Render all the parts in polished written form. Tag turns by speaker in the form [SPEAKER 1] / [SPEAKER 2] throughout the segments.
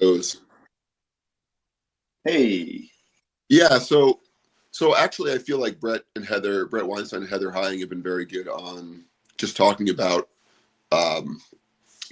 [SPEAKER 1] goes.
[SPEAKER 2] Hey.
[SPEAKER 1] Yeah, so actually I feel like Brett Weinstein and Heather Heying have been very good on just um,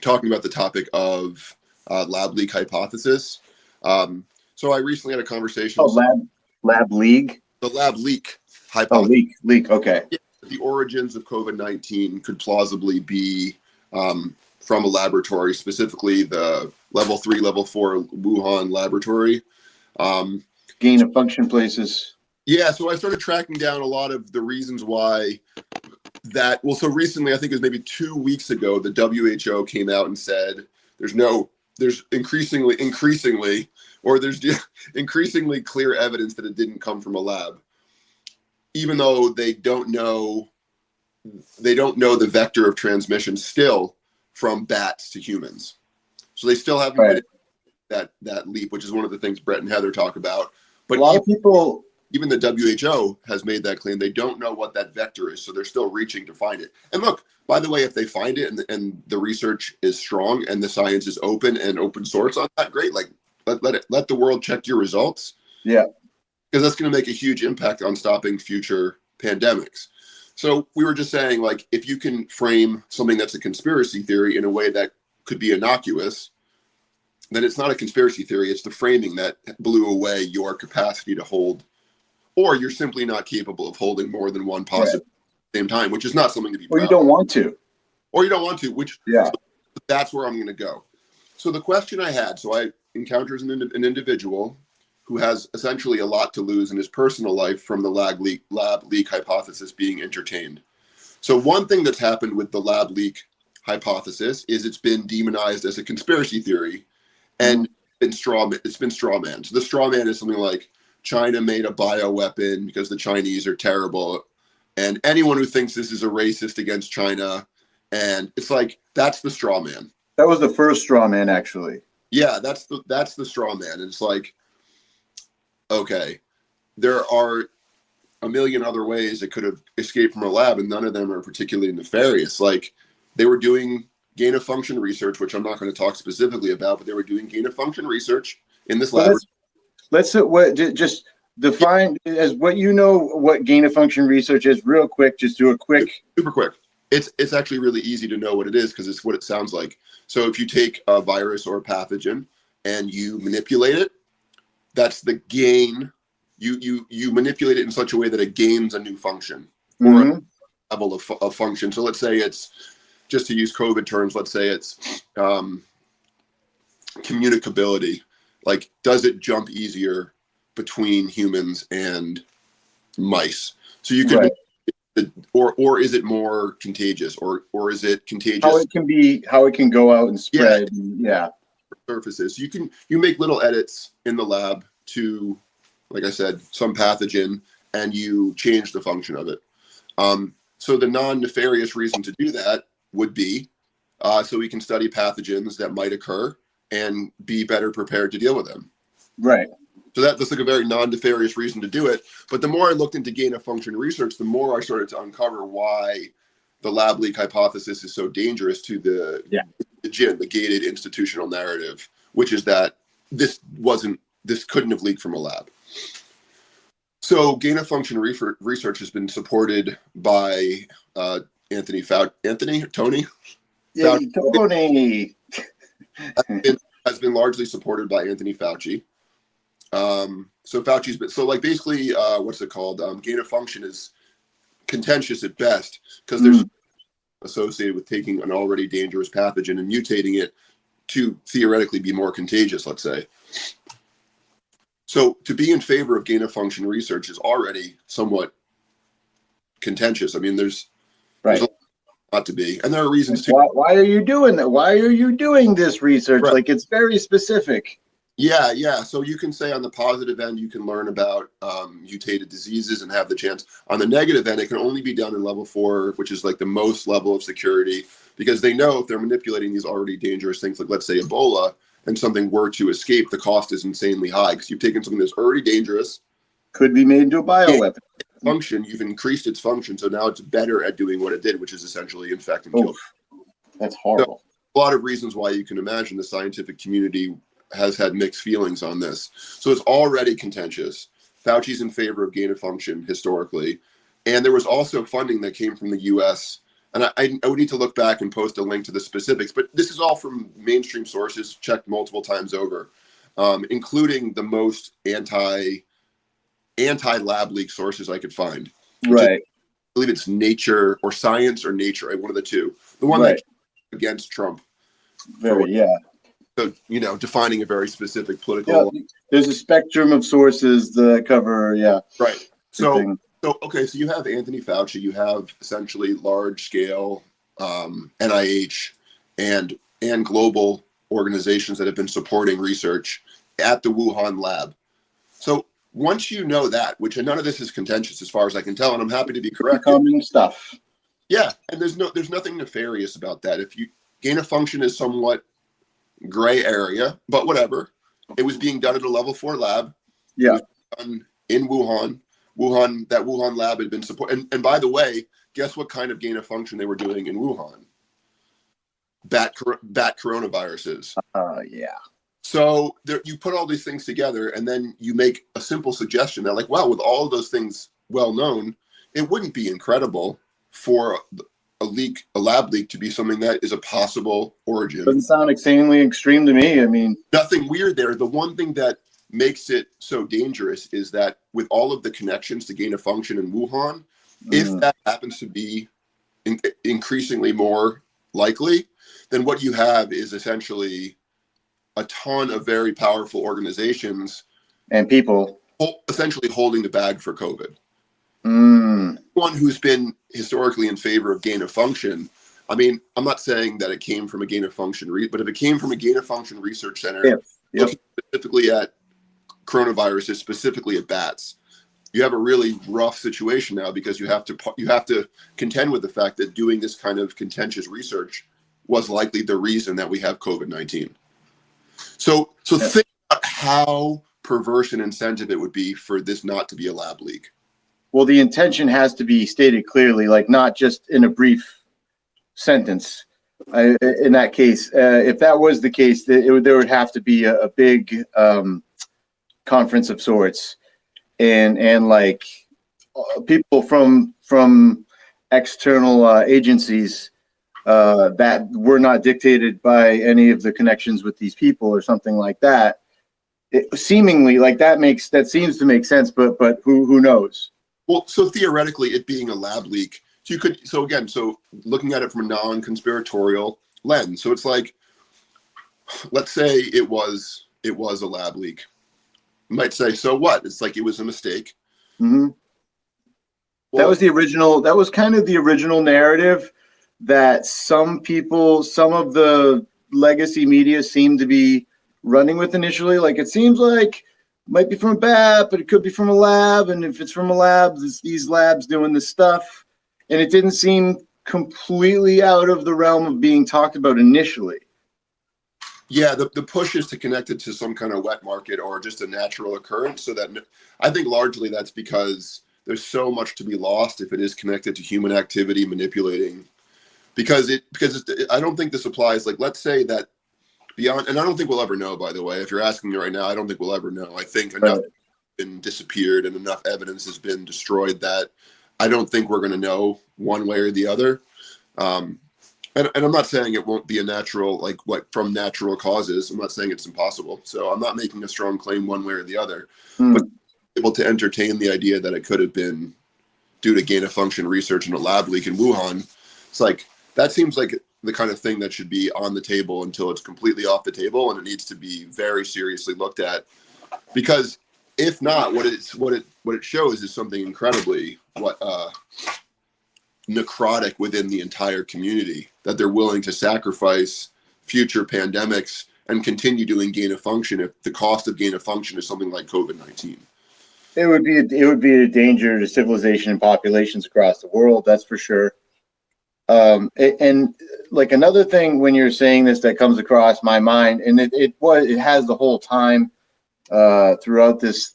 [SPEAKER 1] talking about the topic of lab leak hypothesis. So I recently had a conversation
[SPEAKER 2] Oh,
[SPEAKER 1] with
[SPEAKER 2] lab league.
[SPEAKER 1] the lab leak
[SPEAKER 2] Oh,
[SPEAKER 1] hypothesis.
[SPEAKER 2] leak. Okay.
[SPEAKER 1] The origins of COVID-19 could plausibly be from a laboratory, specifically the level 3, level 4 Wuhan laboratory.
[SPEAKER 2] Gain of function places.
[SPEAKER 1] Yeah, so I started tracking down a lot of the reasons why that. Well, so recently, I think it was maybe 2 weeks ago, the WHO came out and said there's increasingly, or there's increasingly clear evidence that it didn't come from a lab, even though they don't know the vector of transmission still from bats to humans. So they still haven't been that leap, which is one of the things Brett and Heather talk about. But
[SPEAKER 2] a lot of people,
[SPEAKER 1] even the WHO has made that claim. They don't know what that vector is, so they're still reaching to find it. And look, by the way, if they find it and the research is strong and the science is open and open source on that, great. Like let the world check your results.
[SPEAKER 2] Yeah,
[SPEAKER 1] because that's going to make a huge impact on stopping future pandemics. So we were just saying, like, if you can frame something that's a conspiracy theory in a way that could be innocuous, then it's not a conspiracy theory. It's the framing that blew away your capacity to hold, or you're simply not capable of holding more than one possible at the same time, which is not something to be proud of.
[SPEAKER 2] Or you don't want to.
[SPEAKER 1] Or you don't want to, which
[SPEAKER 2] yeah.
[SPEAKER 1] So that's where I'm going to go. So the question I had, so I encountered an individual who has essentially a lot to lose in his personal life from the lab leak hypothesis being entertained. So one thing that's happened with the lab leak hypothesis is it's been demonized as a conspiracy theory, and it's been straw man. So the straw man is something like China made a bioweapon because the Chinese are terrible, and anyone who thinks this is a racist against China, and it's like that's the straw man.
[SPEAKER 2] That was the first straw man, actually.
[SPEAKER 1] Yeah, that's the straw man. And it's like, okay, there are a million other ways it could have escaped from a lab, and none of them are particularly nefarious. Like they were doing gain of function research, which I'm not going to talk specifically about, but they were doing gain of function research in this lab.
[SPEAKER 2] Let's just define as what you know what gain of function research is real quick. Just do a quick.
[SPEAKER 1] Super quick. It's actually really easy to know what it is because it's what it sounds like. So if you take a virus or a pathogen and you manipulate it, that's the gain. You manipulate it in such a way that it gains a new function or a level of function. So let's say it's, just to use COVID terms, let's say it's communicability. Like, does it jump easier between humans and mice? So you could, or is it more contagious, or is it contagious?
[SPEAKER 2] How it can go out and spread. Yeah.
[SPEAKER 1] Surfaces. You make little edits in the lab to, like I said, some pathogen, and you change the function of it. So the non-nefarious reason to do that would be so we can study pathogens that might occur and be better prepared to deal with them.
[SPEAKER 2] Right.
[SPEAKER 1] So that's like a very non-nefarious reason to do it. But the more I looked into gain of function research, the more I started to uncover why the lab leak hypothesis is so dangerous to the GIN, the gated institutional narrative, which is that this couldn't have leaked from a lab. So gain of function research has been supported by Tony.
[SPEAKER 2] Yeah, Tony.
[SPEAKER 1] Has been largely supported by Anthony Fauci. So Fauci's been, so like basically, what's it called? Gain of function is contentious at best because there's associated with taking an already dangerous pathogen and mutating it to theoretically be more contagious, let's say. So to be in favor of gain of function research is already somewhat contentious. I mean, there's a lot to be, and there are reasons to.
[SPEAKER 2] Why are you doing that? Why are you doing this research? Like, it's very specific.
[SPEAKER 1] Yeah. So you can say on the positive end, you can learn about mutated diseases and have the chance. On the negative end, it can only be done in level 4, which is like the most level of security, because they know if they're manipulating these already dangerous things, like let's say Ebola, and something were to escape, the cost is insanely high because you've taken something that's already dangerous,
[SPEAKER 2] could be made into a bioweapon.
[SPEAKER 1] Function, you've increased its function, so now it's better at doing what it did, which is essentially infect and kill.
[SPEAKER 2] That's horrible.
[SPEAKER 1] So, a lot of reasons why you can imagine the scientific community has had mixed feelings on this. So it's already contentious. Fauci's in favor of gain of function historically. And there was also funding that came from the US. And I would need to look back and post a link to the specifics, but this is all from mainstream sources, checked multiple times over, including the most anti-lab leak sources I could find.
[SPEAKER 2] Right.
[SPEAKER 1] I believe it's Nature or Science or Nature, right? One of the two. The one that against Trump.
[SPEAKER 2] Yeah.
[SPEAKER 1] So, defining a very specific political.
[SPEAKER 2] Yeah, there's a spectrum of sources that cover,
[SPEAKER 1] Right. So you have Anthony Fauci, you have essentially large scale NIH and global organizations that have been supporting research at the Wuhan lab. So once you know that, which none of this is contentious as far as I can tell, and I'm happy to be corrected.
[SPEAKER 2] Common stuff.
[SPEAKER 1] Yeah, and there's nothing nefarious about that. If you gain of function is somewhat gray area, but whatever. It was being done at a level 4 lab.
[SPEAKER 2] Yeah.
[SPEAKER 1] It was done in Wuhan. That Wuhan lab had been supported. And by the way, guess what kind of gain of function they were doing in Wuhan? Bat coronaviruses.
[SPEAKER 2] Yeah.
[SPEAKER 1] So you put all these things together, and then you make a simple suggestion that, like, wow, with all of those things well known, it wouldn't be incredible for a lab leak to be something that is a possible origin.
[SPEAKER 2] Doesn't sound insanely extreme to me. I mean,
[SPEAKER 1] nothing weird there. The one thing that makes it so dangerous is that with all of the connections to gain of function in Wuhan, if that happens to be increasingly more likely, then what you have is essentially a ton of very powerful organizations
[SPEAKER 2] and people
[SPEAKER 1] essentially holding the bag for COVID. One who's been historically in favor of gain of function. I mean, I'm not saying that it came from a gain of function, but if it came from a gain of function research center, looking specifically at coronaviruses, specifically at bats, you have a really rough situation now because you have to contend with the fact that doing this kind of contentious research was likely the reason that we have COVID-19. So think about how perverse an incentive it would be for this not to be a lab leak.
[SPEAKER 2] Well, the intention has to be stated clearly, like not just in a brief sentence. In that case, if that was the case, there would have to be a big conference of sorts, and like people from external agencies that were not dictated by any of the connections with these people or something like that. Seemingly, like that seems to make sense, but who knows?
[SPEAKER 1] Well, so theoretically, it being a lab leak, so looking at it from a non-conspiratorial lens. So it's like, let's say it was a lab leak. You might say, so what? It's like it was a mistake.
[SPEAKER 2] Mm-hmm. Well, that was kind of the original narrative that some of the legacy media seemed to be running with initially. Like, it seems like might be from a bat, but it could be from a lab. And if it's from a lab, it's these labs doing this stuff. And it didn't seem completely out of the realm of being talked about initially.
[SPEAKER 1] Yeah, the push is to connect it to some kind of wet market or just a natural occurrence. So that I think largely that's because there's so much to be lost if it is connected to human activity manipulating. Because I don't think this applies. Like, let's say that beyond, and I don't think we'll ever know, by the way. If you're asking me right now, I don't think we'll ever know. I think enough has been disappeared and enough evidence has been destroyed that I don't think we're going to know one way or the other. And I'm not saying it won't be a natural, like from natural causes. I'm not saying it's impossible. So I'm not making a strong claim one way or the other. But able to entertain the idea that it could have been due to gain of function research in a lab leak in Wuhan. It's like, that seems like the kind of thing that should be on the table until it's completely off the table, and it needs to be very seriously looked at. Because if not, what it shows is something incredibly necrotic within the entire community, that they're willing to sacrifice future pandemics and continue doing gain of function if the cost of gain of function is something like COVID-19.
[SPEAKER 2] It would be a danger to civilization and populations across the world. That's for sure. And like another thing when you're saying this that comes across my mind, and it has the whole time throughout this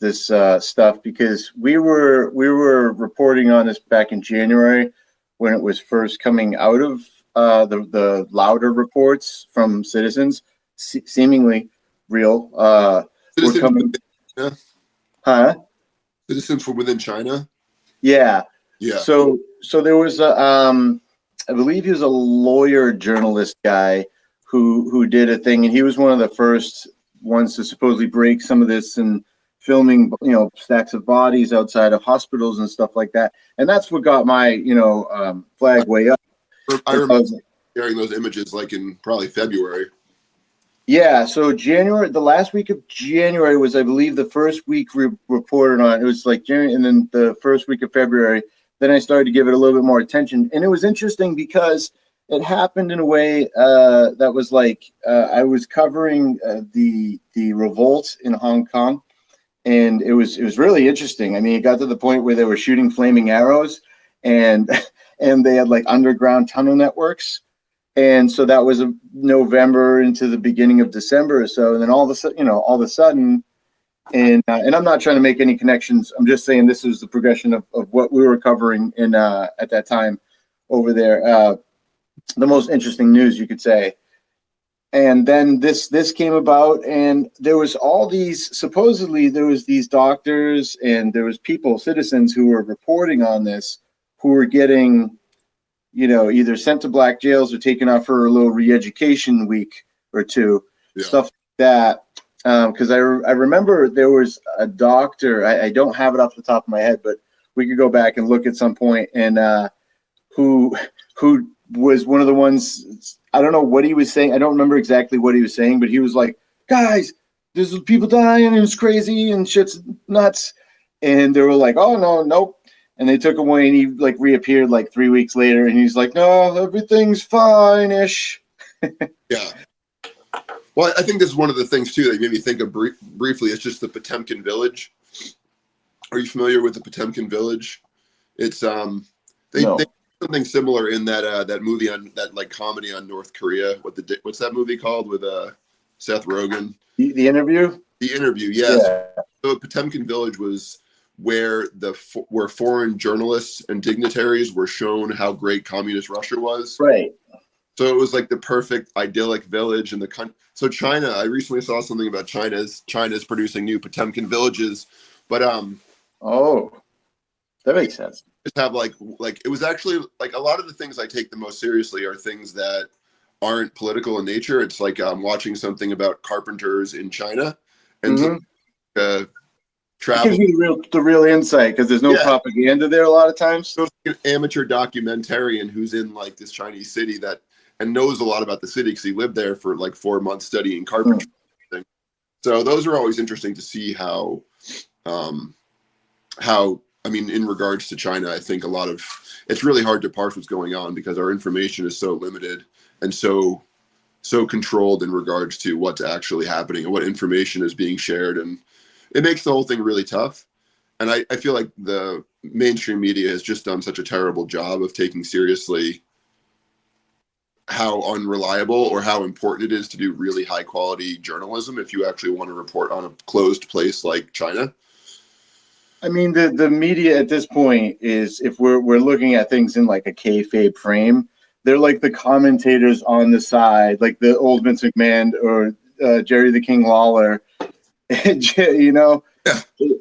[SPEAKER 2] stuff, because we were reporting on this back in January when it was first coming out of the louder reports from citizens, seemingly real. We're
[SPEAKER 1] Citizens
[SPEAKER 2] coming,
[SPEAKER 1] within China?
[SPEAKER 2] huh?
[SPEAKER 1] Citizens from within China?
[SPEAKER 2] Yeah.
[SPEAKER 1] Yeah.
[SPEAKER 2] So there was a, I believe he was a lawyer journalist guy who did a thing, and he was one of the first ones to supposedly break some of this and filming, stacks of bodies outside of hospitals and stuff like that. And that's what got my, flag way up.
[SPEAKER 1] I
[SPEAKER 2] I
[SPEAKER 1] remember
[SPEAKER 2] was like,
[SPEAKER 1] sharing those images like in probably February.
[SPEAKER 2] yeah, so January, the last week of January was, I believe, the first week we reported on. It was like January, and then the first week of February. Then I started to give it a little bit more attention, and it was interesting because it happened in a way that was like I was covering the revolt in Hong Kong, and it was really interesting. I mean, it got to the point where they were shooting flaming arrows, and and they had like underground tunnel networks. And so that was November into the beginning of December or so. And then all of a sudden, and I'm not trying to make any connections. I'm just saying this is the progression of what we were covering in at that time over there. The most interesting news, you could say. And then this came about, and there was all these, supposedly there was these doctors and there was people, citizens who were reporting on this, who were getting either sent to black jails or taken off for a little re-education week or two, stuff like that. Because I remember there was a doctor, I don't have it off the top of my head, but we could go back and look at some point, and who was one of the ones, I don't know what he was saying. I don't remember exactly what he was saying, but he was like, guys, there's people dying and it's crazy and shit's nuts. And they were like, oh, no, nope. And they took him away, and he like reappeared like 3 weeks later, and he's like, "No, everything's fine-ish."
[SPEAKER 1] Yeah. Well, I think this is one of the things too that made me think of briefly. It's just the Potemkin Village. Are you familiar with the Potemkin Village? It's
[SPEAKER 2] No.
[SPEAKER 1] they do something similar in that movie on that like comedy on North Korea. What's that movie called with Seth Rogen?
[SPEAKER 2] The Interview.
[SPEAKER 1] The Interview. Yes.
[SPEAKER 2] Yeah.
[SPEAKER 1] So Potemkin Village was where where foreign journalists and dignitaries were shown how great communist Russia was.
[SPEAKER 2] Right.
[SPEAKER 1] So it was like the perfect idyllic village in the country. So China, I recently saw something about China's producing new Potemkin villages, but
[SPEAKER 2] Oh, that makes sense.
[SPEAKER 1] just have like it was actually like a lot of the things I take the most seriously are things that aren't political in nature. It's like watching something about carpenters in China and travel.
[SPEAKER 2] It gives you the real insight because there's no propaganda there a lot of times.
[SPEAKER 1] So an amateur documentarian who's in like this Chinese city and knows a lot about the city because he lived there for like 4 months studying carpentry. So those are always interesting to see how I mean, in regards to China, I think it's really hard to parse what's going on because our information is so limited and so controlled in regards to what's actually happening and what information is being shared, and it makes the whole thing really tough. And I feel like the mainstream media has just done such a terrible job of taking seriously how unreliable or how important it is to do really high quality journalism if you actually want to report on a closed place like China.
[SPEAKER 2] I mean, the media at this point is, if we're looking at things in like a kayfabe frame, they're like the commentators on the side, like the old Vince McMahon or Jerry the King Lawler. Yeah.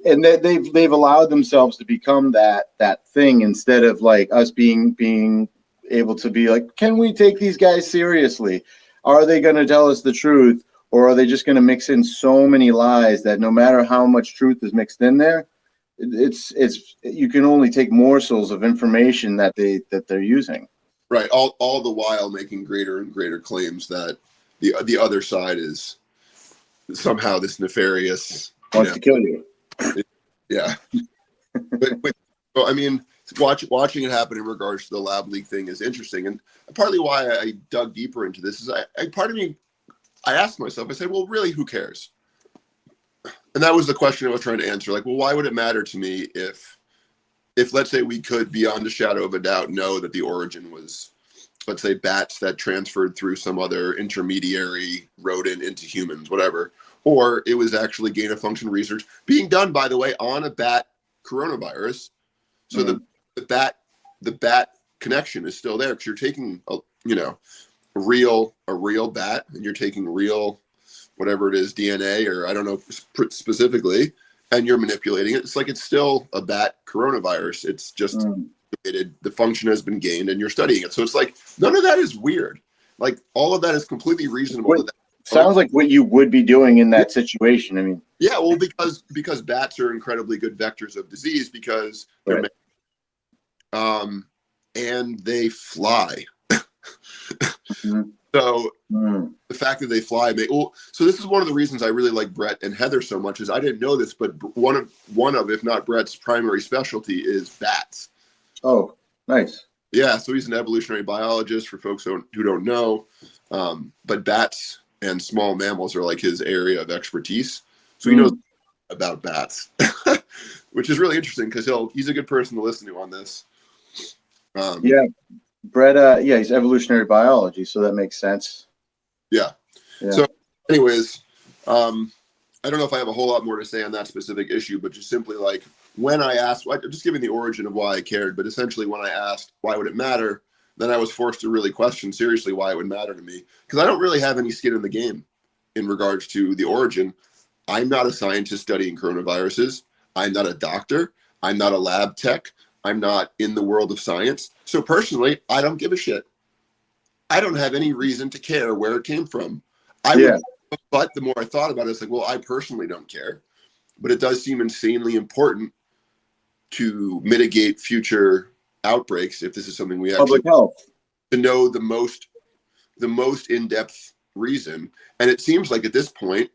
[SPEAKER 2] And they've allowed themselves to become that thing instead of like us being able to be like, can we take these guys seriously? Are they going to tell us the truth, or are they just going to mix in so many lies that no matter how much truth is mixed in there, it's you can only take morsels of information that they're using.
[SPEAKER 1] Right. All the while making greater and greater claims that the other side is somehow this nefarious,
[SPEAKER 2] wants to kill you.
[SPEAKER 1] Yeah. So I mean, watching it happen in regards to the lab leak thing is interesting, and partly why I dug deeper into this is part of me, I asked myself, I said, well, really, who cares? And that was the question I was trying to answer. Like, well, why would it matter to me if let's say we could, beyond a shadow of a doubt, know that the origin was, let's say, bats that transferred through some other intermediary rodent into humans, whatever, or it was actually gain of function research being done, by the way, on a bat coronavirus. So the bat connection is still there because you're taking a real bat and you're taking real whatever it is, DNA, or I don't know specifically, and you're manipulating it. It's like it's still a bat coronavirus. It's just the function has been gained, and you're studying it. So it's like none of that is weird. Like all of that is completely reasonable.
[SPEAKER 2] Sounds like what you would be doing in that situation. I mean,
[SPEAKER 1] yeah, well, because bats are incredibly good vectors of disease because they're and they fly. So the fact that they fly, so this is one of the reasons I really like Brett and Heather so much. Is I didn't know this, but one of, if not Brett's primary specialty is bats.
[SPEAKER 2] Oh, nice.
[SPEAKER 1] Yeah, so he's an evolutionary biologist for folks who don't know. But bats and small mammals are like his area of expertise. So he knows about bats, which is really interesting because he's a good person to listen to on this.
[SPEAKER 2] Yeah, Brett. Yeah, he's evolutionary biology, so that makes sense.
[SPEAKER 1] Yeah. So, anyways, I don't know if I have a whole lot more to say on that specific issue, but just simply like when I asked, I'm just giving the origin of why I cared, but essentially when I asked why would it matter, then I was forced to really question seriously why it would matter to me, because I don't really have any skin in the game in regards to the origin. I'm not a scientist studying coronaviruses. I'm not a doctor. I'm not a lab tech. I'm not in the world of science. So personally, I don't give a shit. I don't have any reason to care where it came from. But the more I thought about it, it's like, well, I personally don't care. But it does seem insanely important to mitigate future outbreaks if this is something we actually
[SPEAKER 2] public health,
[SPEAKER 1] to know the most in-depth reason. And it seems like at this point,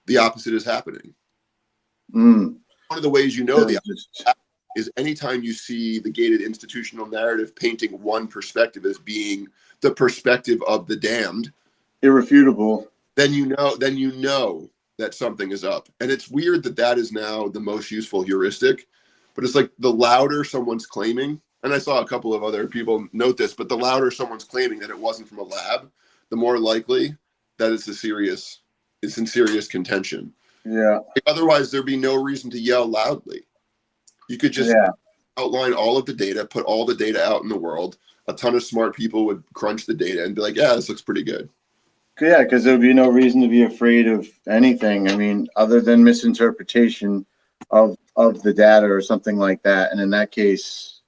[SPEAKER 1] the opposite is happening. One of the ways you know the opposite is anytime you see the gated institutional narrative painting one perspective as being the perspective of the damned,
[SPEAKER 2] irrefutable,
[SPEAKER 1] then you know that something is up. And it's weird that is now the most useful heuristic, but it's like the louder someone's claiming, and I saw a couple of other people note this, but the louder someone's claiming that it wasn't from a lab, the more likely that it's in serious contention.
[SPEAKER 2] Yeah.
[SPEAKER 1] Otherwise, there'd be no reason to yell loudly. You could just outline all of the data, put all the data out in the world. A ton of smart people would crunch the data and be like, yeah, this looks pretty good.
[SPEAKER 2] Yeah, because there would be no reason to be afraid of anything. I mean, other than misinterpretation of the data or something like that. And in that case,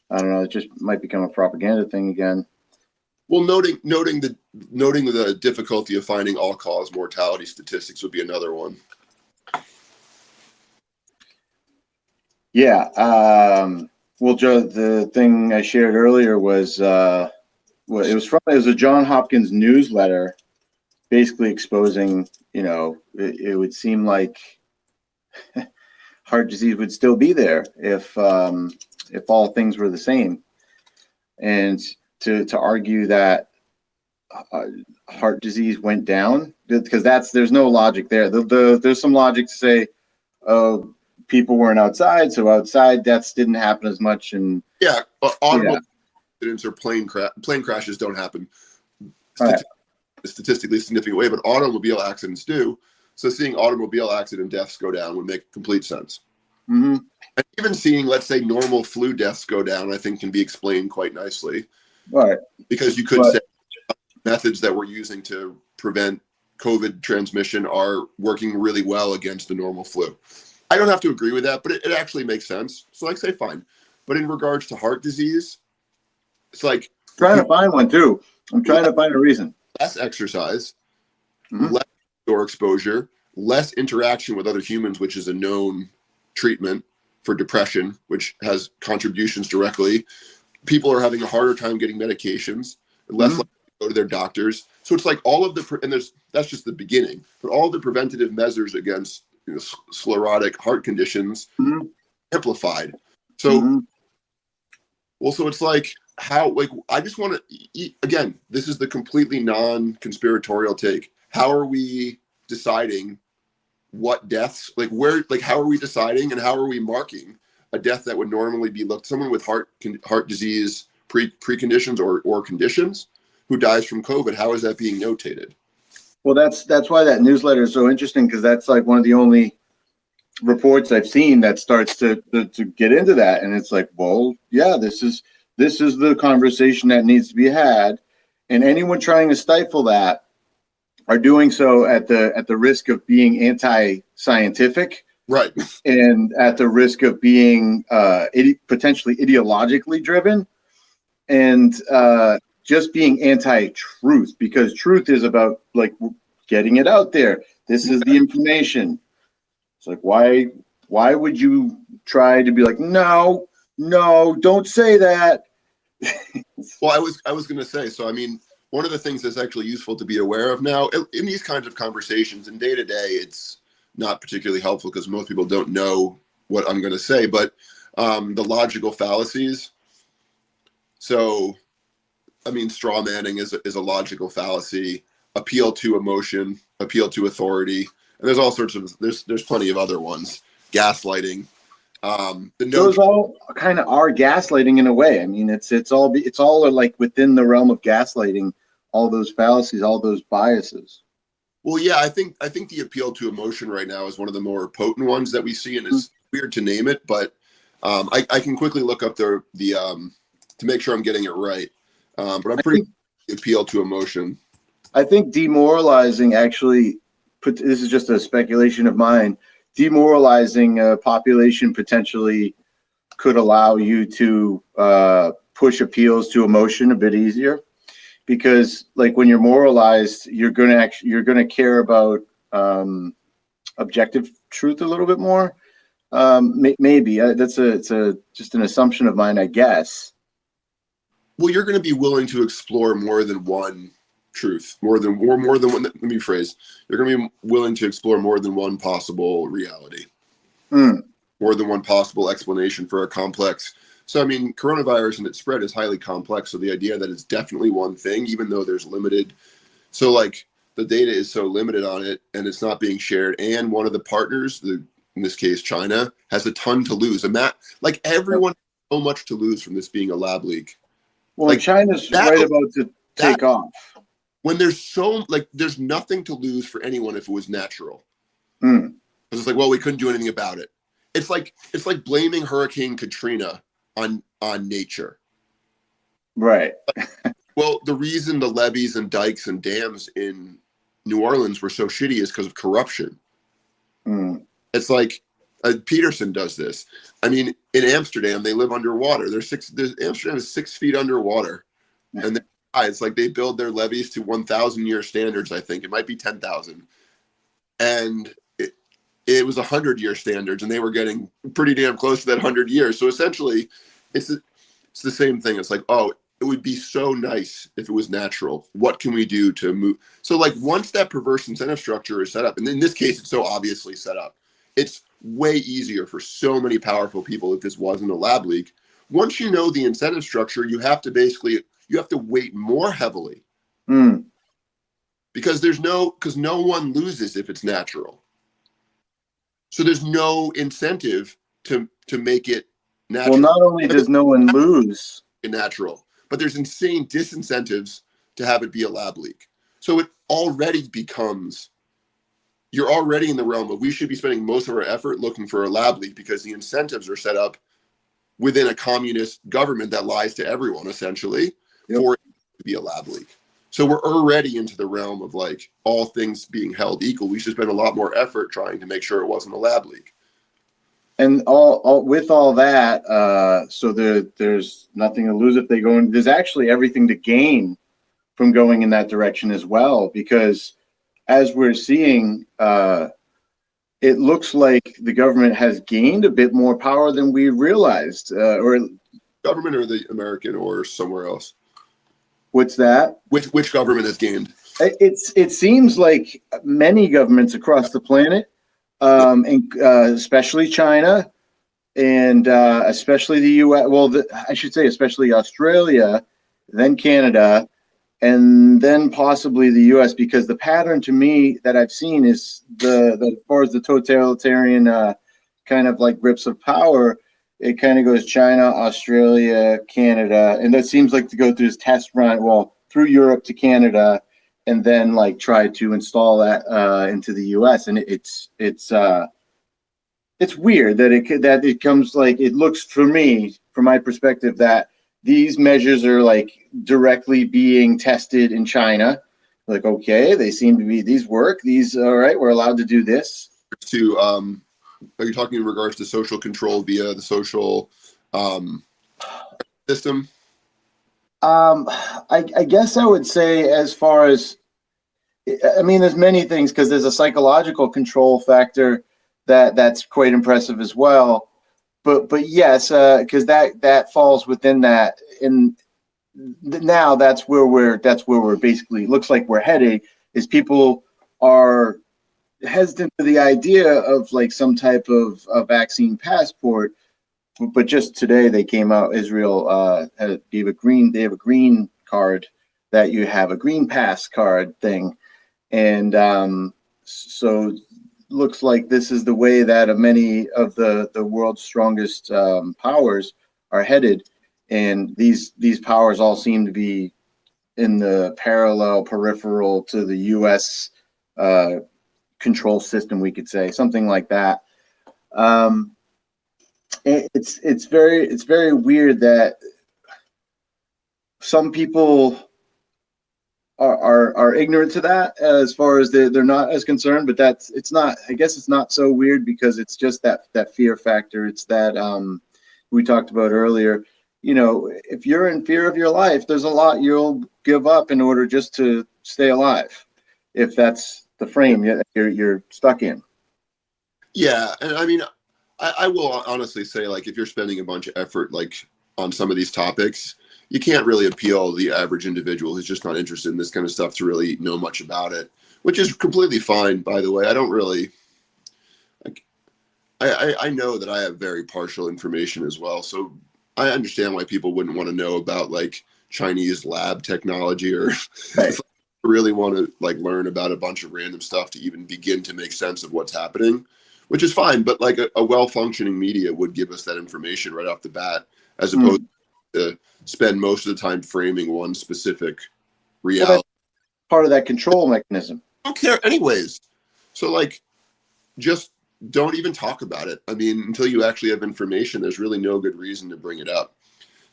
[SPEAKER 2] I don't know, it just might become a propaganda thing again.
[SPEAKER 1] Well, noting the difficulty of finding all-cause mortality statistics would be another one.
[SPEAKER 2] Yeah. Well, Joe, the thing I shared earlier was it was a Johns Hopkins newsletter, basically exposing, it would seem like heart disease would still be there if all things were the same, and to argue that heart disease went down, because there's no logic there. There's some logic to say, people weren't outside, so outside deaths didn't happen as much. And
[SPEAKER 1] automobile accidents or plane crashes don't happen statistically significant way, but automobile accidents do. So seeing automobile accident deaths go down would make complete sense. And even seeing, let's say, normal flu deaths go down, I think can be explained quite nicely.
[SPEAKER 2] Right.
[SPEAKER 1] Because you could say methods that we're using to prevent COVID transmission are working really well against the normal flu. I don't have to agree with that, but it actually makes sense. So I say fine. But in regards to heart disease, it's like
[SPEAKER 2] trying to find one too. I'm trying to find a reason.
[SPEAKER 1] Less exercise, less outdoor exposure, less interaction with other humans, which is a known treatment for depression, which has contributions directly. People are having a harder time getting medications, less likely to go to their doctors. So it's like all of that's just the beginning, but all the preventative measures against sclerotic heart conditions amplified. So also it's like I just want to again, this is the completely non-conspiratorial take. How are we deciding what deaths, how are we deciding and how are we marking a death that would normally be someone with heart disease preconditions or conditions who dies from COVID? How is that being notated?
[SPEAKER 2] Well, that's why that newsletter is so interesting, because that's like one of the only reports I've seen that starts to get into that. And it's like, well, yeah, this is the conversation that needs to be had. And anyone trying to stifle that are doing so at the risk of being anti-scientific,
[SPEAKER 1] Right.
[SPEAKER 2] and at the risk of being potentially ideologically driven, and just being anti-truth, because truth is about like getting it out there. This is the information. It's like, why would you try to be like, no, don't say that?
[SPEAKER 1] Well, I was going to say, so I mean, one of the things that's actually useful to be aware of now in these kinds of conversations and day to day, it's not particularly helpful because most people don't know what I'm going to say, but the logical fallacies. So, I mean, straw manning is a logical fallacy. Appeal to emotion, appeal to authority, and there's all sorts of there's plenty of other ones. Gaslighting.
[SPEAKER 2] Those all kind of are gaslighting in a way. I mean, it's all like within the realm of gaslighting. All those fallacies, all those biases.
[SPEAKER 1] Well, yeah, I think the appeal to emotion right now is one of the more potent ones that we see, and it's weird to name it, but I can quickly look up the to make sure I'm getting it right. But I'm pretty appeal to emotion.
[SPEAKER 2] I think demoralizing actually this is just a speculation of mine. Demoralizing a population potentially could allow you to push appeals to emotion a bit easier, because like when you're moralized, you're gonna care about objective truth a little bit more. Maybe it's just an assumption of mine, I guess.
[SPEAKER 1] Well, you're going to be willing to explore more than one truth, more than one. Let me rephrase. You're going to be willing to explore more than one possible reality, more than one possible explanation for a complex. So, I mean, coronavirus and its spread is highly complex. So the idea that it's definitely one thing, even though there's limited, so like the data is so limited on it and it's not being shared. And one of the partners, in this case, China, has a ton to lose. And like everyone has so much to lose from this being a lab leak.
[SPEAKER 2] Well,
[SPEAKER 1] like
[SPEAKER 2] China's right about to take off.
[SPEAKER 1] When there's there's nothing to lose for anyone if it was natural.
[SPEAKER 2] Because
[SPEAKER 1] it's like, well, we couldn't do anything about it. It's like blaming Hurricane Katrina on nature.
[SPEAKER 2] Right.
[SPEAKER 1] Well, the reason the levees and dikes and dams in New Orleans were so shitty is because of corruption. It's like Peterson does this. I mean, in Amsterdam, they live underwater. Amsterdam is 6 feet underwater, and it's like they build their levees to 1,000 year standards. I think it might be 10,000, and it was 100-year standards, and they were getting pretty damn close to that 100 years. So essentially, it's the same thing. It's like, oh, it would be so nice if it was natural. What can we do to move? So like once that perverse incentive structure is set up, and in this case, it's so obviously set up, it's way easier for so many powerful people if this wasn't a lab leak. Once you know the incentive structure, you have to weight more heavily because no one loses if it's natural. So there's no incentive to make it natural.
[SPEAKER 2] Well, not only does no one lose
[SPEAKER 1] natural, but there's insane disincentives to have it be a lab leak. So it already becomes, you're already in the realm of we should be spending most of our effort looking for a lab leak because the incentives are set up within a communist government that lies to everyone essentially for it to be a lab leak. So we're already into the realm of like all things being held equal. We should spend a lot more effort trying to make sure it wasn't a lab leak.
[SPEAKER 2] And all with all that, so there's nothing to lose if they go in. There's actually everything to gain from going in that direction as well, because as we're seeing, it looks like the government has gained a bit more power than we realized. Or
[SPEAKER 1] government or the American or somewhere else?
[SPEAKER 2] What's that?
[SPEAKER 1] Which government has gained?
[SPEAKER 2] It seems like many governments across the planet, and especially China, and especially the U.S. Well, I should say especially Australia, then Canada, and then possibly the U.S. Because the pattern to me that I've seen is as far as the totalitarian kind of like grips of power, it kind of goes China, Australia, Canada, and that seems like to go through this test run, well, through Europe to Canada, and then like try to install that into the U.S. And it's weird that it comes like, it looks for me, from my perspective, that these measures are like directly being tested in China. Like, okay, they seem to be, these work, these, all right, we're allowed to do this.
[SPEAKER 1] To are you talking in regards to social control via the social system?
[SPEAKER 2] I guess I would say, as far as, I mean, there's many things, because there's a psychological control factor that's quite impressive as well. But yes, because that falls within that. And now that's where we're basically, looks like we're heading, is people are hesitant to the idea of like some type of a vaccine passport. But just today they came out, Israel gave they have a green card, that you have a green pass card thing. And so looks like this is the way that many of the world's strongest powers are headed. And these powers all seem to be in the peripheral to the U.S. Control system, we could say, something like that. It's very weird that some people are ignorant to that, as far as they're not as concerned. But it's not, I guess it's not so weird, because it's just that fear factor. It's that we talked about earlier. You know, if you're in fear of your life, there's a lot you'll give up in order just to stay alive, if that's the frame you're stuck in.
[SPEAKER 1] Yeah, and I mean, I will honestly say, like, if you're spending a bunch of effort, like, on some of these topics, you can't really appeal the average individual who's just not interested in this kind of stuff to really know much about it, which is completely fine, by the way. I don't really, like, I know that I have very partial information as well, so I understand why people wouldn't want to know about, like, Chinese lab technology, or
[SPEAKER 2] Right.
[SPEAKER 1] really want to, like, learn about a bunch of random stuff to even begin to make sense of what's happening, which is fine. But like a well-functioning media would give us that information right off the bat, as opposed to spend most of the time framing one specific reality.
[SPEAKER 2] Well, that's part of that control mechanism.
[SPEAKER 1] I don't care anyways. So, like, just don't even talk about it. I mean, until you actually have information, there's really no good reason to bring it up.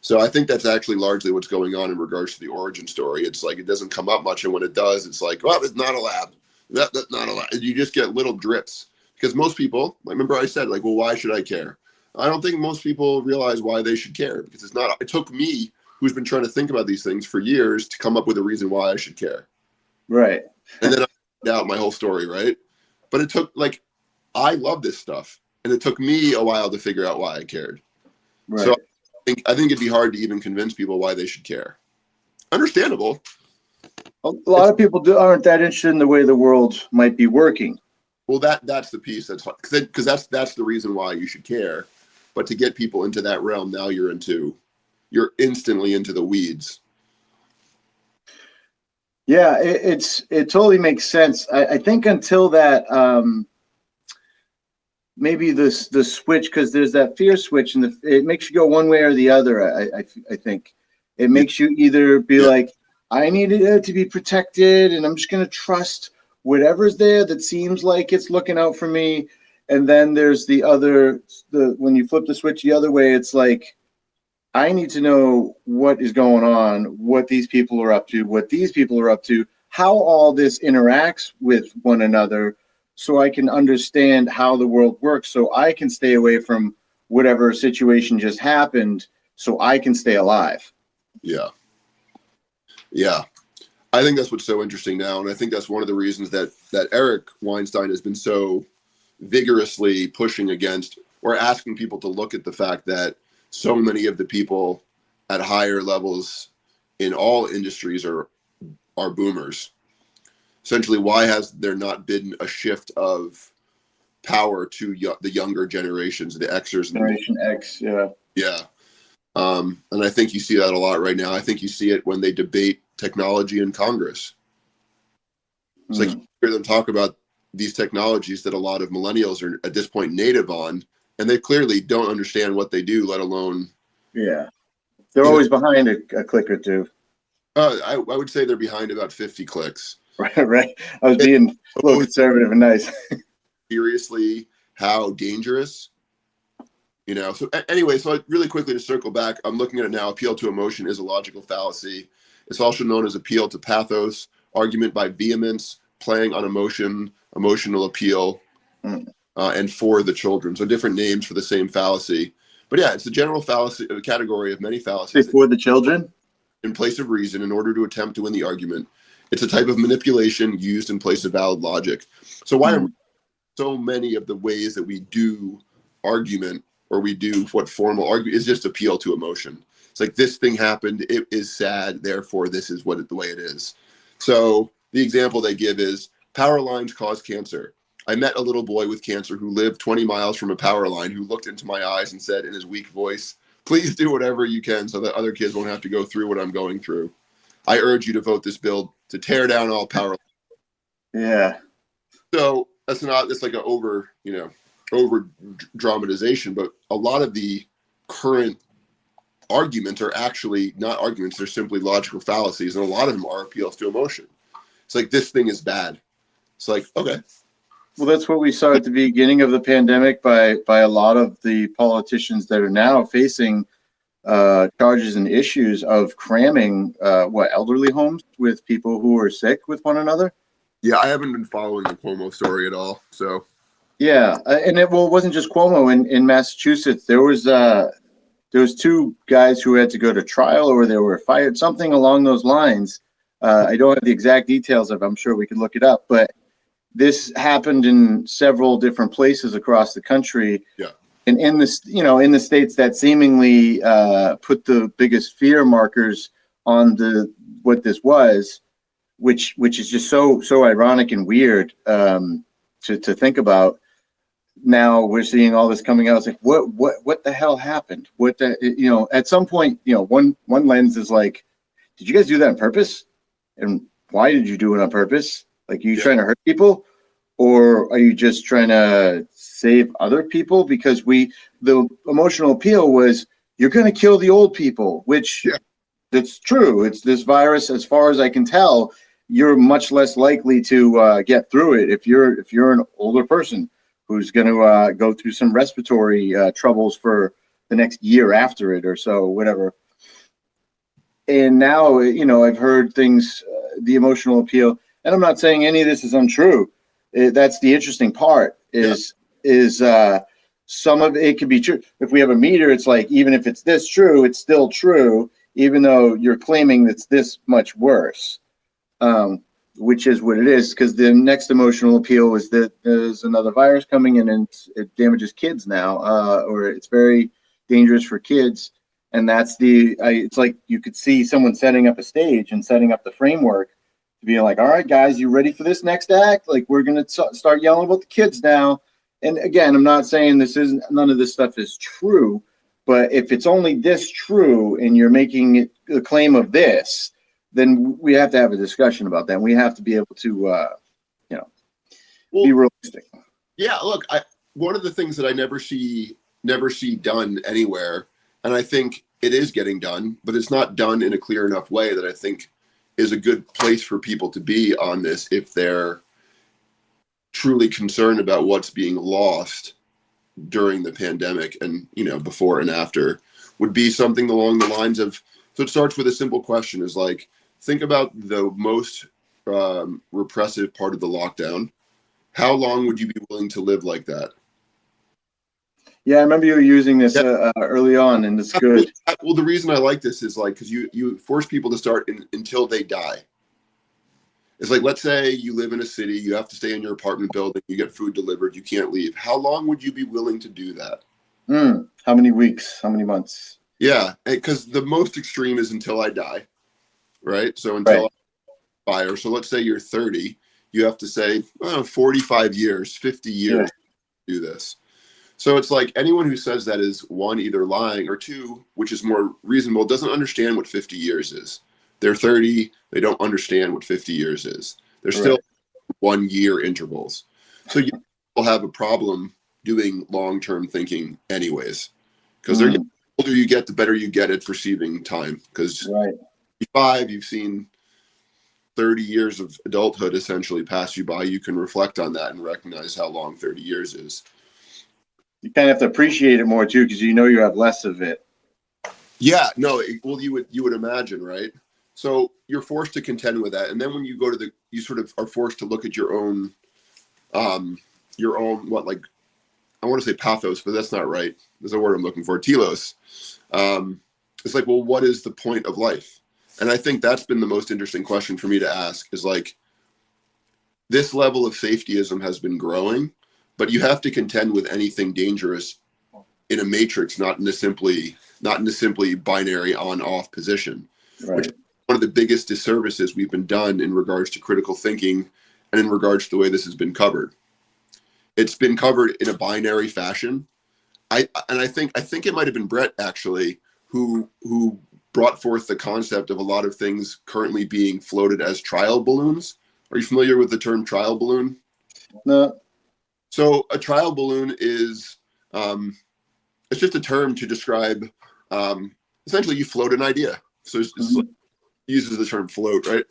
[SPEAKER 1] So I think that's actually largely what's going on in regards to the origin story. It's like, it doesn't come up much, and when it does, it's like, well, it's not a lab. That's not a lab. You just get little drips, because most people, like, remember I said, like, well, why should I care? I don't think most people realize why they should care, because it's not. It took me, who's been trying to think about these things for years, to come up with a reason why I should care.
[SPEAKER 2] Right.
[SPEAKER 1] And then I found out my whole story, right? But it took, like, I love this stuff, and it took me a while to figure out why I cared.
[SPEAKER 2] Right.
[SPEAKER 1] So I think it'd be hard to even convince people why they should care. Understandable.
[SPEAKER 2] A lot of people aren't that interested in the way the world might be working.
[SPEAKER 1] Well, that's the piece that's, because that's the reason why you should care. But to get people into that realm, now you're instantly into the weeds.
[SPEAKER 2] Yeah, it totally makes sense. I think until that, maybe the switch, because there's that fear switch, and it makes you go one way or the other. I think it makes you either be like, I need it to be protected, and I'm just going to trust whatever's there that seems like it's looking out for me. And then there's when you flip the switch the other way, it's like, I need to know what is going on, what these people are up to, what these people are up to, how all this interacts with one another, so I can understand how the world works, so I can stay away from whatever situation just happened, so I can stay alive.
[SPEAKER 1] Yeah. Yeah. I think that's what's so interesting now. And I think that's one of the reasons that Eric Weinstein has been so vigorously pushing against, or asking people to look at the fact that so many of the people at higher levels in all industries are boomers. Essentially, why has there not been a shift of power to the younger generations, the Xers?
[SPEAKER 2] Generation X, yeah.
[SPEAKER 1] Yeah. And I think you see that a lot right now. I think you see it when they debate technology in Congress. It's like, you hear them talk about these technologies that a lot of millennials are at this point native on, and they clearly don't understand what they do, let alone.
[SPEAKER 2] Yeah. They're always behind a click or two.
[SPEAKER 1] I would say they're behind about 50 clicks.
[SPEAKER 2] Right. I was being a little conservative and nice.
[SPEAKER 1] Seriously, how dangerous. So anyway, so really quickly to circle back, I'm looking at it now. Appeal to emotion is a logical fallacy. It's also known as appeal to pathos, argument by vehemence, playing on emotion, emotional appeal, and for the children. So different names for the same fallacy. But yeah, it's the general fallacy category of many fallacies.
[SPEAKER 2] For the children?
[SPEAKER 1] In place of reason in order to attempt to win the argument. It's a type of manipulation used in place of valid logic. So why are so many of the ways that we do argument or we do what formal argue is just appeal to emotion. It's like this thing happened, it is sad, therefore this is the way it is. So the example they give is power lines cause cancer. I met a little boy with cancer who lived 20 miles from a power line who looked into my eyes and said in his weak voice, "Please do whatever you can so that other kids won't have to go through what I'm going through. I urge you to vote this bill to tear down all power lines."
[SPEAKER 2] Yeah.
[SPEAKER 1] So that's like an over dramatization, but a lot of the current arguments are actually not arguments. They're simply logical fallacies. And a lot of them are appeals to emotion. It's like, this thing is bad. It's like, okay.
[SPEAKER 2] Well, that's what we saw at the beginning of the pandemic by a lot of the politicians that are now facing charges and issues of cramming elderly homes with people who are sick with one another.
[SPEAKER 1] Yeah, I haven't been following the Cuomo story at all. So
[SPEAKER 2] yeah, and it wasn't just Cuomo in Massachusetts. There was two guys who had to go to trial or they were fired, something along those lines. I don't have the exact details of it. I'm sure we could look it up, but this happened in several different places across the country.
[SPEAKER 1] Yeah.
[SPEAKER 2] And in the states that seemingly put the biggest fear markers on what this was, which is just so ironic and weird to think about. Now we're seeing all this coming out. It's like, what the hell happened? At some point, one lens is like, did you guys do that on purpose? And why did you do it on purpose? Like, are you trying to hurt people, or are you just trying to save other people? Because the emotional appeal was, you're going to kill the old people, which that's true. It's this virus, as far as I can tell, you're much less likely to get through it if you're an older person who's going to go through some respiratory troubles for the next year after it or so, whatever. And now, I've heard things, the emotional appeal, and I'm not saying any of this is untrue. That's the interesting part is some of it could be true. If we have a meter, it's like, even if it's this true, it's still true, even though you're claiming that's this much worse. Which is what it is, because the next emotional appeal is that there's another virus coming in and it damages kids now, or it's very dangerous for kids. And that's it's like you could see someone setting up a stage and setting up the framework to be like, all right, guys, you ready for this next act? Like, we're going to start yelling about the kids now. And again, I'm not saying none of this stuff is true, but if it's only this true and you're making it a claim of this, then we have to have a discussion about that. We have to be able to, be realistic.
[SPEAKER 1] Yeah, look, one of the things that I never see done anywhere, and I think it is getting done, but it's not done in a clear enough way that I think is a good place for people to be on this if they're truly concerned about what's being lost during the pandemic and, before and after, would be something along the lines of, so it starts with a simple question, is like, think about the most repressive part of the lockdown. How long would you be willing to live like that?
[SPEAKER 2] Yeah, I remember you were using this early on, and it's good.
[SPEAKER 1] Well, the reason I like this is like, because you force people to start until they die. It's like, let's say you live in a city, you have to stay in your apartment building, you get food delivered, you can't leave. How long would you be willing to do that?
[SPEAKER 2] How many weeks? How many months?
[SPEAKER 1] Yeah, because the most extreme is until I die, right? So until I expire. So let's say you're 30, you have to say 45 years, 50 years to do this. So it's like anyone who says that is, one, either lying, or two, which is more reasonable, doesn't understand what 50 years is. They're 30, they don't understand what 50 years is. They're still 1 year intervals. So you will have a problem doing long-term thinking anyways. Because the older you get, the better you get at perceiving time. Because 5, you've seen 30 years of adulthood essentially pass you by. You can reflect on that and recognize how long 30 years is.
[SPEAKER 2] You kind of have to appreciate it more too, because you have less of it.
[SPEAKER 1] Yeah, no. Well, you would imagine, right? So you're forced to contend with that. And then when you go to you sort of are forced to look at your own, what, like, I want to say pathos, but that's not right. There's a word I'm looking for, telos. It's like, well, what is the point of life? And I think that's been the most interesting question for me to ask, is like, this level of safetyism has been growing, but you have to contend with anything dangerous in a matrix, not in a simply binary on-off position,
[SPEAKER 2] Right.
[SPEAKER 1] which is one of the biggest disservices we've been done in regards to critical thinking and in regards to the way this has been covered. It's been covered in a binary fashion. I think it might have been Brett actually who brought forth the concept of a lot of things currently being floated as trial balloons. Are you familiar with the term trial balloon?
[SPEAKER 2] No.
[SPEAKER 1] So a trial balloon is it's just a term to describe essentially you float an idea. So it's like, uses the term float, right?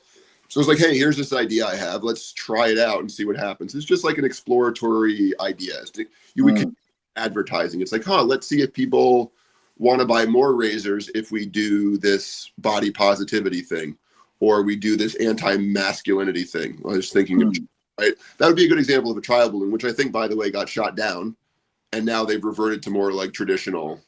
[SPEAKER 1] So it's like, hey, here's this idea I have. Let's try it out and see what happens. It's just like an exploratory idea. You would advertising. It's like, let's see if people want to buy more razors if we do this body positivity thing, or we do this anti-masculinity thing. I was thinking of, right? That would be a good example of a trial balloon, which I think, by the way, got shot down. And now they've reverted to more like traditional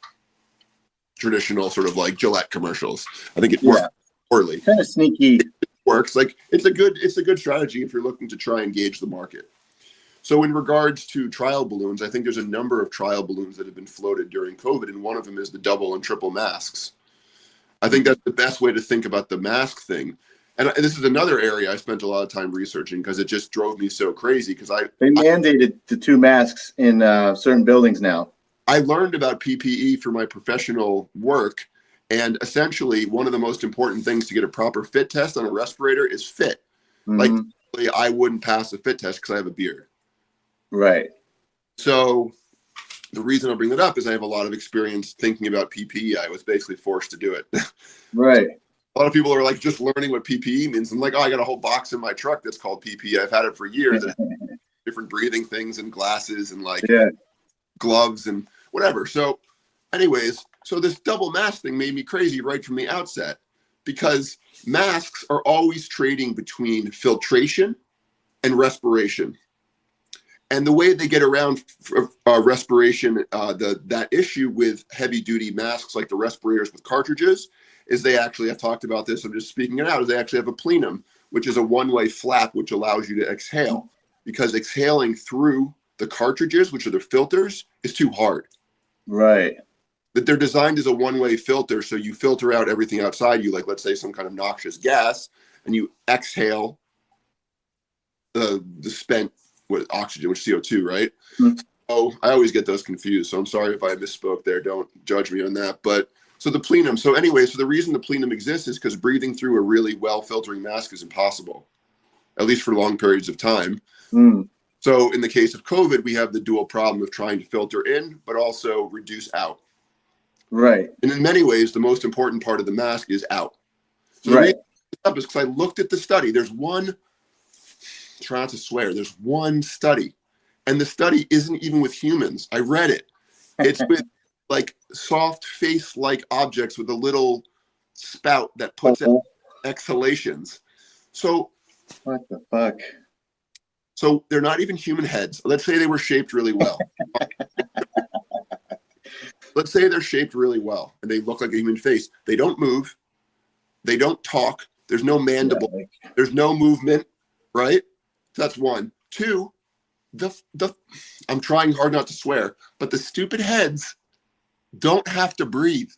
[SPEAKER 1] sort of like Gillette commercials. I think it works poorly.
[SPEAKER 2] Kind of sneaky.
[SPEAKER 1] It works. Like it's a good strategy if you're looking to try and gauge the market. So in regards to trial balloons, I think there's a number of trial balloons that have been floated during COVID, and one of them is the double and triple masks. I think that's the best way to think about the mask thing. And this is another area I spent a lot of time researching because it just drove me so crazy. Because
[SPEAKER 2] they mandated the 2 masks in certain buildings now.
[SPEAKER 1] I learned about PPE for my professional work, and essentially one of the most important things to get a proper fit test on a respirator is fit. Like I wouldn't pass a fit test because I have a beard.
[SPEAKER 2] Right.
[SPEAKER 1] So the reason I bring that up is I have a lot of experience thinking about PPE. I was basically forced to do it.
[SPEAKER 2] Right.
[SPEAKER 1] A lot of people are like just learning what PPE means. I'm like, I got a whole box in my truck that's called PPE. I've had it for years. Different breathing things and glasses and like gloves and whatever. So anyways, so this double mask thing made me crazy right from the outset, because masks are always trading between filtration and respiration. And the way they get around respiration, that issue with heavy duty masks like the respirators with cartridges, is they actually, I've talked about this, I'm just speaking it out, is they actually have a plenum, which is a one-way flap, which allows you to exhale, because exhaling through the cartridges, which are the filters, is too hard.
[SPEAKER 2] Right.
[SPEAKER 1] That they're designed as a one-way filter, so you filter out everything outside you, like let's say some kind of noxious gas, and you exhale the spent with oxygen, which is CO2, right? Oh, I always get those confused, so I'm sorry if I misspoke there. Don't judge me on that. But so the plenum. So anyway, so the reason the plenum exists is because breathing through a really well-filtering mask is impossible, at least for long periods of time. So in the case of COVID, we have the dual problem of trying to filter in, but also reduce out.
[SPEAKER 2] Right.
[SPEAKER 1] And in many ways, the most important part of the mask is out. So
[SPEAKER 2] right.
[SPEAKER 1] The reason is because I looked at the study. There's one, try not to swear, there's one study. And the study isn't even with humans. I read it. It's with like soft face-like objects with a little spout that puts out exhalations. So
[SPEAKER 2] what the fuck?
[SPEAKER 1] So they're not even human heads. Let's say they were shaped really well. Let's say they're shaped really well and they look like a human face. They don't move. They don't talk. There's no mandible. Yeah, there's no movement, right? So that's one. Two, I'm trying hard not to swear, but the stupid heads don't have to breathe.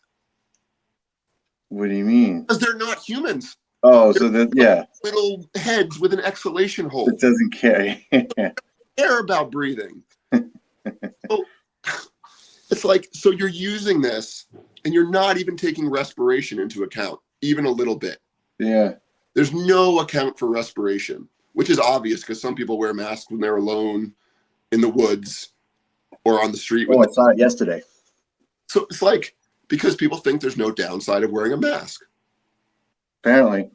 [SPEAKER 2] What do you mean?
[SPEAKER 1] Because they're not humans.
[SPEAKER 2] Oh, so that, yeah.
[SPEAKER 1] Little heads with an exhalation hole.
[SPEAKER 2] It doesn't
[SPEAKER 1] care about breathing. So, it's like, so you're using this and you're not even taking respiration into account, even a little bit.
[SPEAKER 2] Yeah.
[SPEAKER 1] There's no account for respiration, which is obvious because some people wear masks when they're alone in the woods or on the street.
[SPEAKER 2] Oh, I saw it yesterday.
[SPEAKER 1] So it's like, because people think there's no downside of wearing a mask.
[SPEAKER 2] Apparently.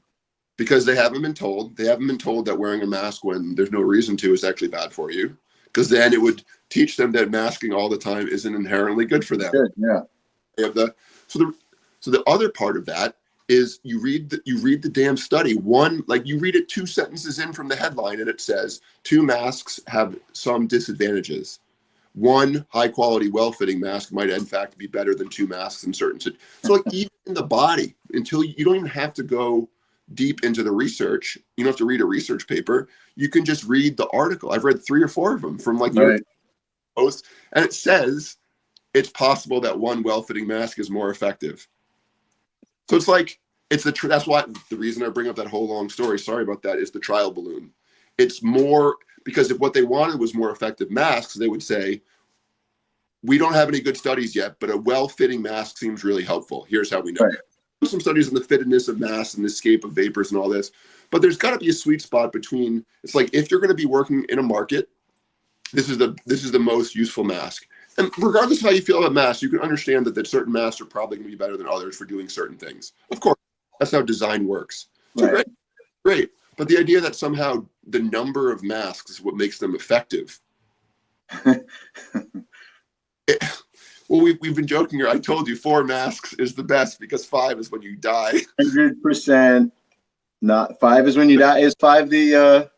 [SPEAKER 1] Because they haven't been told that wearing a mask when there's no reason to is actually bad for you. Because then it would teach them that masking all the time isn't inherently good for them.
[SPEAKER 2] Good, yeah.
[SPEAKER 1] So the other part of that is you read the damn study. One, like you read it 2 sentences in from the headline, and it says 2 masks have some disadvantages. 1 high quality, well-fitting mask might in fact be better than 2 masks in certain situations. So like even in the body, until you don't even have to go deep into the research, you don't have to read a research paper. You can just read the article. I've read 3 or 4 of them from like New York Post, and it says it's possible that 1 well-fitting mask is more effective. So it's like, that's why the reason I bring up that whole long story, sorry about that, is the trial balloon. It's more, because if what they wanted was more effective masks, they would say, we don't have any good studies yet, but a well-fitting mask seems really helpful. Here's how we know. Right. There's some studies on the fittedness of masks and the escape of vapors and all this, but there's got to be a sweet spot between, it's like, if you're going to be working in a market, this is the most useful mask. And regardless of how you feel about masks, you can understand that certain masks are probably going to be better than others for doing certain things. Of course, that's how design works. So right. Great. But the idea that somehow the number of masks is what makes them effective. Well, we've been joking here. I told you 4 masks is the best because 5 is when you die.
[SPEAKER 2] 100%. Not 5 is when you die. Is 5 the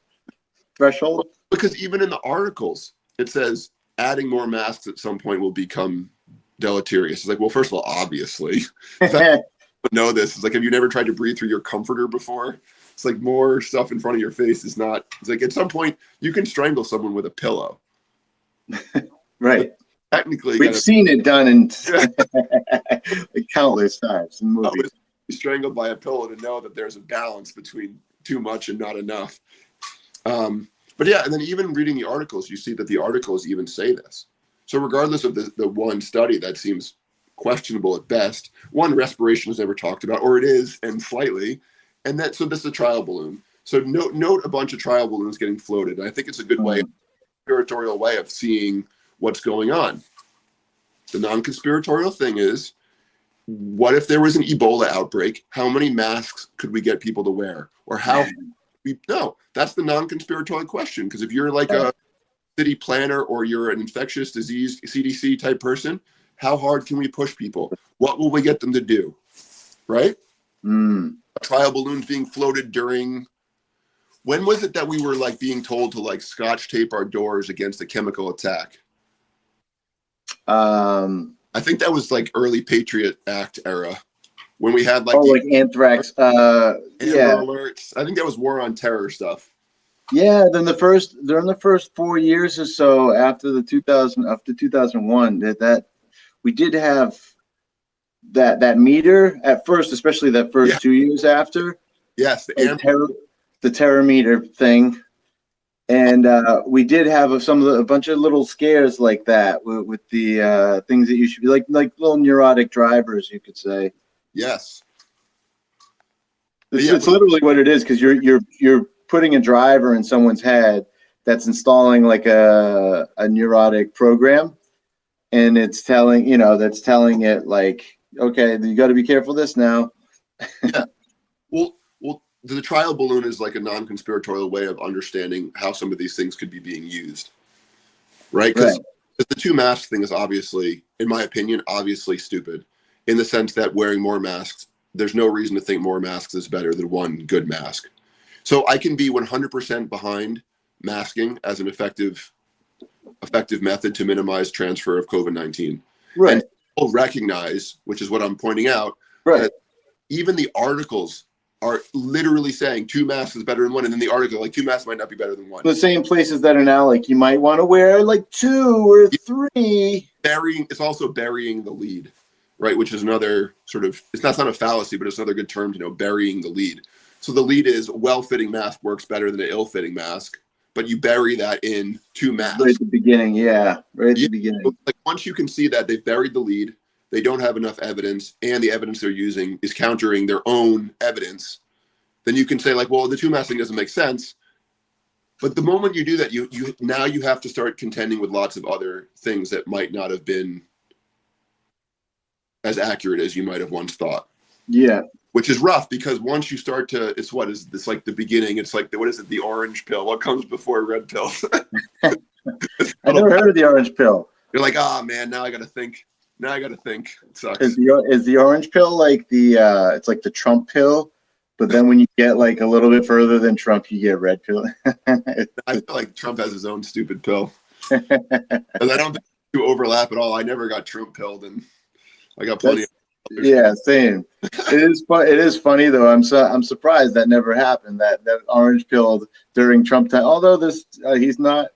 [SPEAKER 2] threshold?
[SPEAKER 1] Because even in the articles, it says adding more masks at some point will become deleterious. It's like, well, first of all, obviously, know this. It's like, have you never tried to breathe through your comforter before? It's like more stuff in front of your face is not. It's like at some point you can strangle someone with a pillow.
[SPEAKER 2] Right.
[SPEAKER 1] But technically,
[SPEAKER 2] we've seen it done in countless times in movies.
[SPEAKER 1] Be strangled by a pillow to know that there's a balance between too much and not enough. But yeah, and then even reading the articles, you see that the articles even say this. So regardless of the one study that seems questionable at best, 1, respiration is never talked about, or it is, and slightly. And so this is a trial balloon. So note a bunch of trial balloons getting floated. And I think it's a good way, conspiratorial way of seeing what's going on. The non-conspiratorial thing is, what if there was an Ebola outbreak? How many masks could we get people to wear? Or how... No, that's the non-conspiratorial question. Because if you're like a city planner or you're an infectious disease CDC type person, how hard can we push people? What will we get them to do? Right? A trial balloons being floated during. When was it that we were like being told to like scotch tape our doors against a chemical attack? I think that was like early Patriot Act era. When we had like
[SPEAKER 2] anthrax,
[SPEAKER 1] alerts. I think that was war on terror stuff.
[SPEAKER 2] Yeah, during the first 4 years or so after 2001, that we did have that meter at first, especially that first 2 years after.
[SPEAKER 1] Yes,
[SPEAKER 2] the terror meter thing, and we did have a bunch of little scares like that with the things that you should be like little neurotic drivers, you could say.
[SPEAKER 1] Yes,
[SPEAKER 2] it's literally what it is, because you're putting a driver in someone's head that's installing like a neurotic program, and it's telling it like, okay, you got to be careful of this now.
[SPEAKER 1] Yeah. Well, the trial balloon is like a non-conspiratorial way of understanding how some of these things could be being used, right? Because the 2 mask thing is obviously, in my opinion, obviously stupid. In the sense that wearing more masks, there's no reason to think more masks is better than 1 good mask. So I can be 100% behind masking as an effective method to minimize transfer of COVID-19.
[SPEAKER 2] Right.
[SPEAKER 1] And people recognize, which is what I'm pointing out, that even the articles are literally saying 2 masks is better than 1, and then the article like 2 masks might not be better than 1.
[SPEAKER 2] The same places that are now like you might want to wear like 2 or 3.
[SPEAKER 1] It's also burying the lead. Right, which is another sort of, it's not a fallacy, but it's another good term to know, burying the lead. So the lead is a well-fitting mask works better than an ill-fitting mask, but you bury that in 2 masks.
[SPEAKER 2] Right at the beginning, at the beginning.
[SPEAKER 1] Like once you can see that they've buried the lead, they don't have enough evidence, and the evidence they're using is countering their own evidence, then you can say like, well, the 2 mask thing doesn't make sense. But the moment you do that, you have to start contending with lots of other things that might not have been as accurate as you might have once thought.
[SPEAKER 2] Yeah.
[SPEAKER 1] Which is rough, because once you start to, it's like the beginning. It's like what is it? The orange pill. What comes before red pill?
[SPEAKER 2] I never heard of the orange pill.
[SPEAKER 1] You're like, man, now I got to think. Now I got to think. It sucks.
[SPEAKER 2] Is the orange pill like it's like the Trump pill, but then when you get like a little bit further than Trump, you get red pill.
[SPEAKER 1] I feel like Trump has his own stupid pill. And I don't think you overlap at all. I never got Trump pilled, and I got plenty of others.
[SPEAKER 2] Yeah, same. It is funny though. I'm surprised that never happened. That orange pilled during Trump time. Although he's not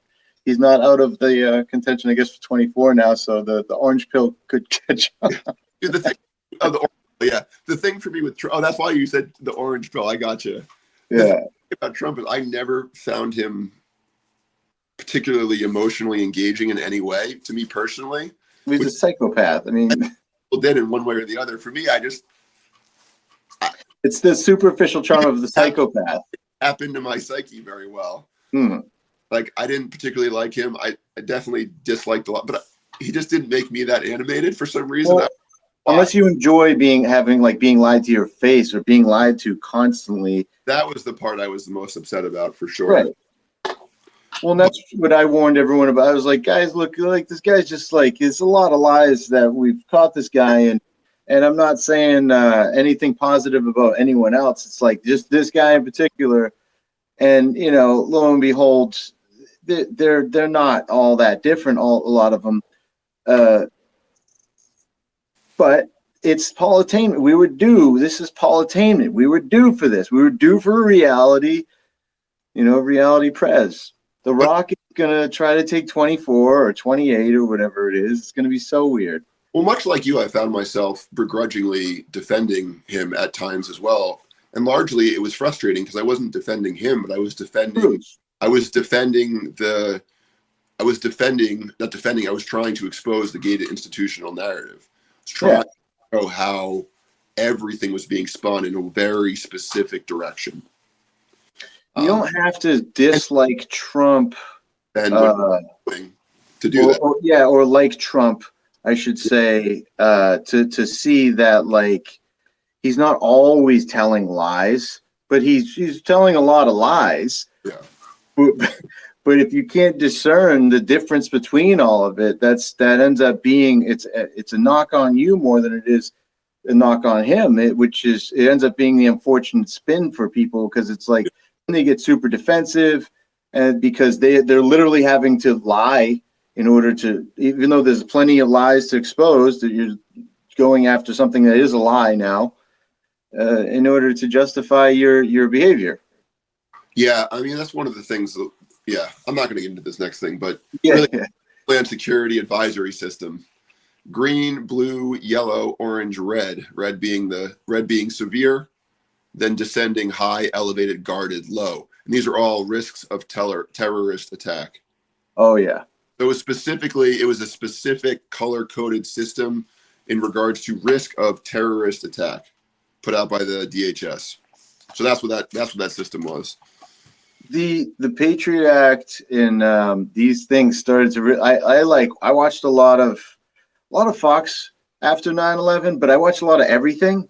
[SPEAKER 2] out of the contention, I guess, for 24 now. So the orange pill could catch up.
[SPEAKER 1] Dude, the thing for me with Trump. Oh, that's why you said the orange pill. I got you.
[SPEAKER 2] Yeah.
[SPEAKER 1] The thing about Trump is I never found him particularly emotionally engaging in any way. To me personally,
[SPEAKER 2] He's a psychopath. I mean,
[SPEAKER 1] people did in one way or the other. For me,
[SPEAKER 2] it's the superficial charm of the psychopath.
[SPEAKER 1] Tap into my psyche very well.
[SPEAKER 2] Like
[SPEAKER 1] I didn't particularly like him. I definitely disliked a lot, but he just didn't make me that animated for some reason.
[SPEAKER 2] Well, unless you enjoy being lied to your face or being lied to constantly.
[SPEAKER 1] That was the part I was the most upset about, for sure.
[SPEAKER 2] Right. Well, and that's what I warned everyone about. I was like, guys, look, like this guy's just like, it's a lot of lies that we've caught this guy in. And I'm not saying anything positive about anyone else. It's like just this guy in particular. And, lo and behold, they're not all that different, a lot of them. But it's Paulitainment. This is Paulitainment. We were due for this. We were due for a reality, reality prez. The Rock is going to try to take 24 or 28 or whatever it is. It's going to be so weird.
[SPEAKER 1] Well, much like you, I found myself begrudgingly defending him at times as well. And largely it was frustrating because I wasn't defending him, but I was trying to expose the gated institutional narrative. I was trying to show how everything was being spun in a very specific direction.
[SPEAKER 2] You don't have to dislike Trump
[SPEAKER 1] and to do that.
[SPEAKER 2] Or like Trump, I should say, to see that like he's not always telling lies, but he's telling a lot of lies.
[SPEAKER 1] Yeah.
[SPEAKER 2] But if you can't discern the difference between all of it, that ends up being it's a knock on you more than it is a knock on him. It ends up being the unfortunate spin for people because it's like they get super defensive, and because they're literally having to lie in order to, even though there's plenty of lies to expose, that you're going after something that is a lie now, in order to justify your behavior.
[SPEAKER 1] Yeah, I mean that's one of the things. I'm not going to get into this next thing, but really, Land Security Advisory System: green, blue, yellow, orange, red. Red being severe, then descending high, elevated, guarded, low. And these are all risks of terrorist attack.
[SPEAKER 2] Oh yeah.
[SPEAKER 1] It was a specific color-coded system in regards to risk of terrorist attack, put out by the DHS. So that's what that system was.
[SPEAKER 2] The Patriot Act and these things started to. I watched a lot of Fox after 9/11, but I watched a lot of everything.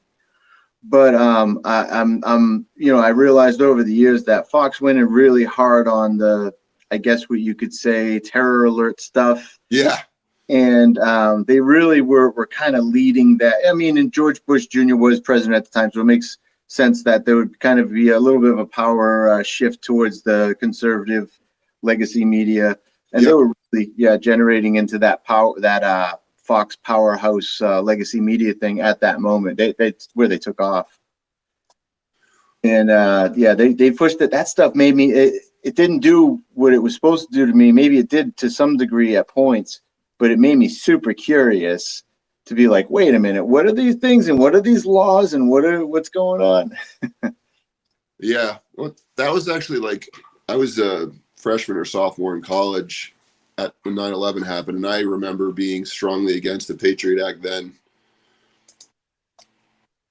[SPEAKER 2] But I realized over the years that Fox went in really hard on the, I guess what you could say, terror alert stuff.
[SPEAKER 1] Yeah.
[SPEAKER 2] And they really were kind of leading that. I mean, and George Bush Jr. was president at the time, so it makes sense that there would kind of be a little bit of a power shift towards the conservative legacy media. And they were really, generating into that power, that Fox powerhouse legacy media thing at that moment. That's where they took off. And they pushed it. That stuff made me, it didn't do what it was supposed to do to me. Maybe it did to some degree at points, but it made me super curious to be like, wait a minute, what are these things and what are these laws and what's going on?
[SPEAKER 1] Yeah. Well, that was actually I was a freshman or sophomore in college when 9/11 happened, and I remember being strongly against the Patriot Act then.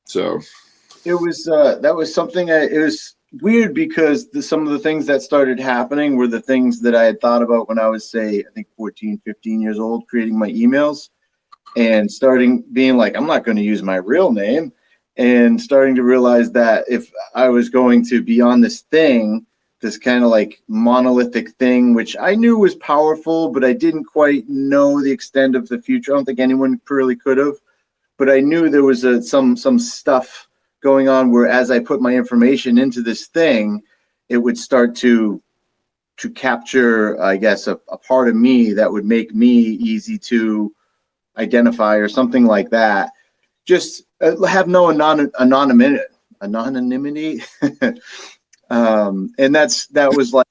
[SPEAKER 1] So
[SPEAKER 2] it was that was something it was weird because some of the things that started happening were the things that I had thought about when I was, say, I think 14, 15 years old, creating my emails and starting being like, I'm not going to use my real name, and starting to realize that if I was going to be on this thing this kind of like monolithic thing, which I knew was powerful, but I didn't quite know the extent of the future. I don't think anyone really could have, but I knew there was some stuff going on where as I put my information into this thing, it would start to capture, I guess, a part of me that would make me easy to identify or something like that. Just have no anonymity. And that was like,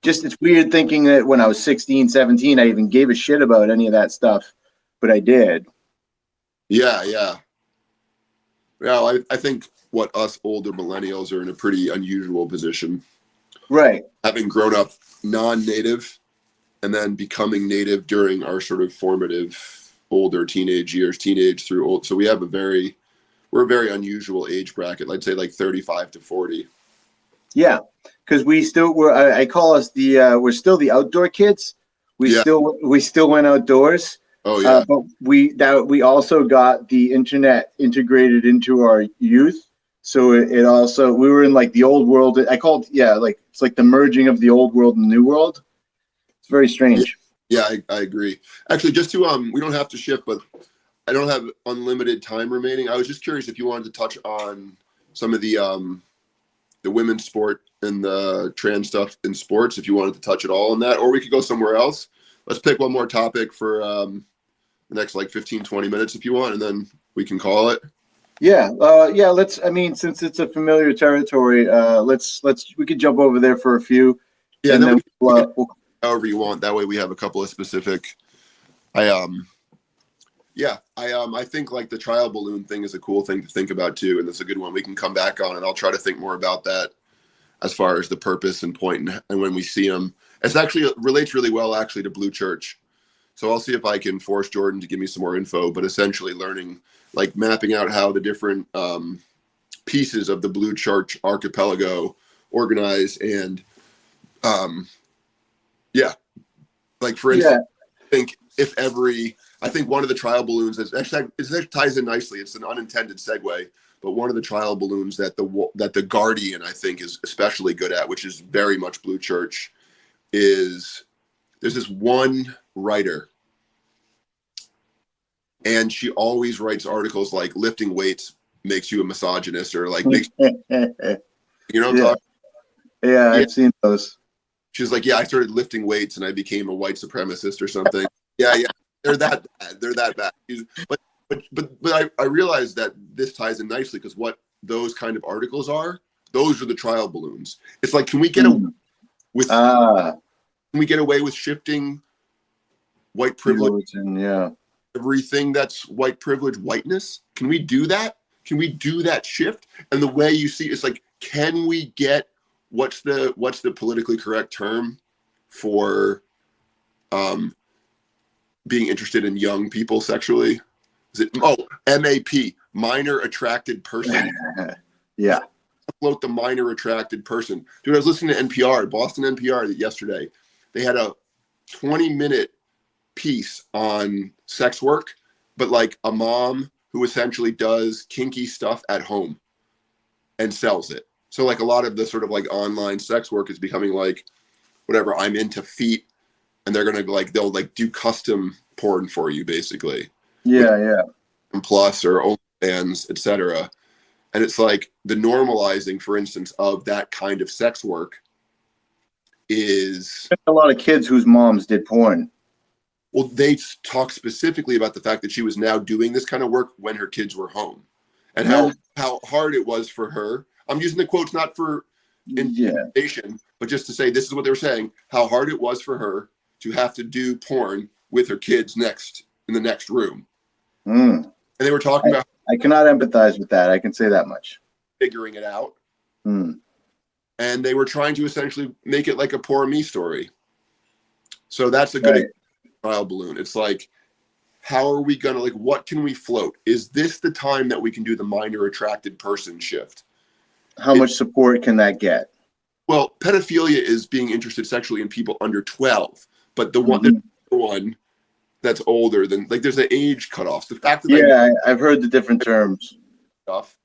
[SPEAKER 2] just, it's weird thinking that when I was 16, 17, I even gave a shit about any of that stuff, but I did.
[SPEAKER 1] Yeah. Well, I think what us older millennials are in a pretty unusual position.
[SPEAKER 2] Right.
[SPEAKER 1] Having grown up non-native and then becoming native during our sort of formative older teenage years, teenage through old. So we're a very unusual age bracket. I'd say like 35 to 40.
[SPEAKER 2] Yeah. Because I call us we're still the outdoor kids. We still went outdoors.
[SPEAKER 1] Oh yeah.
[SPEAKER 2] But we also got the internet integrated into our youth. So it also, we were in like the old world. Like it's like the merging of the old world and the new world. It's very strange.
[SPEAKER 1] Yeah, I agree. Actually, just to we don't have to shift, but I don't have unlimited time remaining. I was just curious if you wanted to touch on some of the women's sport and the trans stuff in sports, if you wanted to touch at all on that, or we could go somewhere else. Let's pick one more topic for the next like 15, 20 minutes if you want, and then we can call it.
[SPEAKER 2] Yeah. Since it's a familiar territory, we could jump over there for a few.
[SPEAKER 1] Yeah.
[SPEAKER 2] And then
[SPEAKER 1] we'll however you want. That way we have a couple of specific, I think like the trial balloon thing is a cool thing to think about too. And that's a good one we can come back on, and I'll try to think more about that as far as the purpose and point and when we see them. It's actually relates really well actually to Blue Church. So I'll see if I can force Jordan to give me some more info, but essentially learning, like mapping out how the different pieces of the Blue Church archipelago organize. And like for instance, I think one of the trial balloons is actually, it ties in nicely. It's an unintended segue, but one of the trial balloons that the Guardian, I think, is especially good at, which is very much Blue Church, is there's this one writer, and she always writes articles like lifting weights makes you a misogynist, or like makes you know what I'm talking?
[SPEAKER 2] Yeah, I've seen those.
[SPEAKER 1] She's like, yeah, I started lifting weights and I became a white supremacist or something. yeah, they're that bad. But I realized that this ties in nicely, because what those kind of articles are, those are the trial balloons. It's like, can we get away with shifting white privilege and everything that's white privilege whiteness? Can we do that? Can we do that shift? And the way you see it's like, can we get what's the politically correct term for being interested in young people sexually? Is it MAP, minor attracted person?
[SPEAKER 2] Yeah.
[SPEAKER 1] Float the minor attracted person. Dude, I was listening to NPR, Boston NPR yesterday. They had a 20-minute piece on sex work, but like a mom who essentially does kinky stuff at home and sells it. So like a lot of the sort of like online sex work is becoming like, whatever, I'm into feet, and they'll like do custom porn for you basically.
[SPEAKER 2] Yeah.
[SPEAKER 1] And Plus or OnlyFans, etc. And it's like the normalizing, for instance, of that kind of sex work is
[SPEAKER 2] a lot of kids whose moms did porn.
[SPEAKER 1] Well, they talk specifically about the fact that she was now doing this kind of work when her kids were home, and how hard it was for her. I'm using the quotes not for intimidation, but just to say this is what they were saying, how hard it was for her to have to do porn with her kids in the next room. And they were talking about,
[SPEAKER 2] I cannot empathize with that. I can say that much.
[SPEAKER 1] Figuring it out. And they were trying to essentially make it like a poor me story. So that's a good trial balloon. It's like, how are we going to, like, what can we float? Is this the time that we can do the minor attracted person shift?
[SPEAKER 2] How much support can that get?
[SPEAKER 1] Well, pedophilia is being interested sexually in people under 12, but the one that's older than, like, there's an age cutoff. The fact that
[SPEAKER 2] I've heard the different terms.
[SPEAKER 1] Stuff,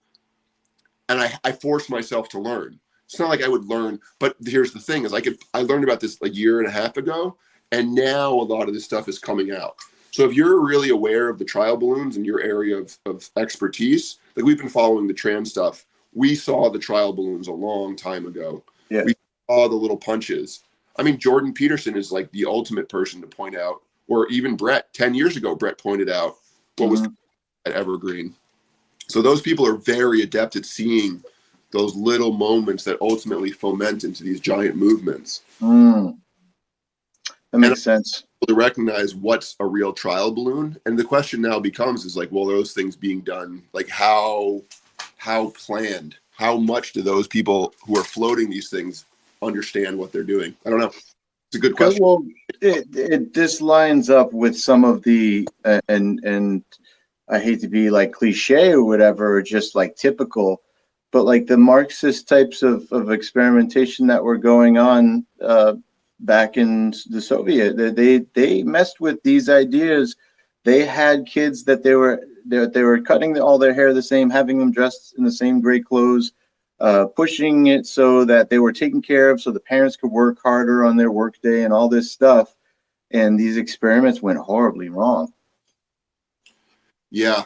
[SPEAKER 1] and I forced myself to learn. it's not like I would learn, but here's the thing is I learned about this a year and a half ago, and now a lot of this stuff is coming out. So if you're really aware of the trial balloons in your area of expertise, like we've been following the trans stuff, we saw the trial balloons a long time ago.
[SPEAKER 2] Yeah.
[SPEAKER 1] We saw the little punches. I mean, Jordan Peterson is like the ultimate person to point out, or even Brett, 10 years ago, Brett pointed out what was at Evergreen. So those people are very adept at seeing those little moments that ultimately foment into these giant movements.
[SPEAKER 2] That makes sense.
[SPEAKER 1] To recognize what's a real trial balloon. And the question now becomes is like, well, those things being done, like how planned, how much do those people who are floating these things understand what they're doing? I don't know. It's a good question.
[SPEAKER 2] Well, this lines up with some of the, and I hate to be like cliche or whatever, or just like typical, but like the Marxist types of experimentation that were going on back in the Soviet, they messed with these ideas. They had kids that they were cutting all their hair the same, having them dressed in the same gray clothes, pushing it so that they were taken care of, so the parents could work harder on their work day and all this stuff. And these experiments went horribly wrong.
[SPEAKER 1] Yeah.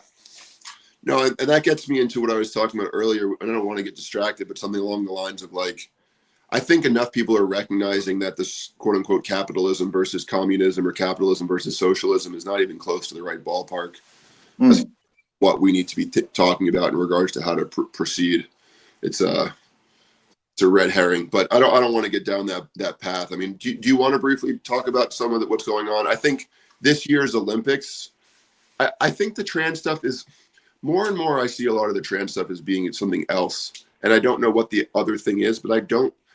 [SPEAKER 1] No, and that gets me into what I was talking about earlier. And I don't want to get distracted, but something along the lines of like, I think enough people are recognizing that this quote unquote capitalism versus communism or capitalism versus socialism is not even close to the right ballpark. That's what we need to be talking about in regards to how to proceed. It's a red herring, but I don't want to get down that path. I mean, do you want to briefly talk about some of what's going on? I think this year's Olympics, I think the trans stuff is more and more. I see a lot of the trans stuff as being something else, and I don't know what the other thing is, but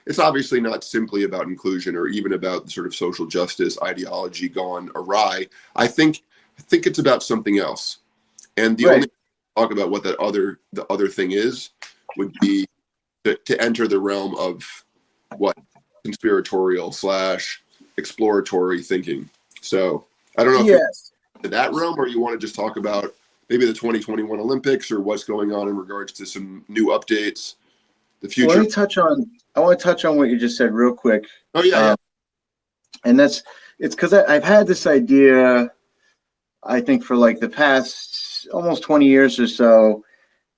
[SPEAKER 1] it's obviously not simply about inclusion or even about the sort of social justice ideology gone awry. I think it's about something else. And the only talk about what the other thing is would be to enter the realm of what conspiratorial / exploratory thinking. So I don't know if you're in that realm, or you want to just talk about maybe the 2021 Olympics or what's going on in regards to some new updates, the future.
[SPEAKER 2] Well, I want to touch on what you just said real quick.
[SPEAKER 1] Oh yeah.
[SPEAKER 2] And it's because I've had this idea, I think, for like the past almost 20 years or so.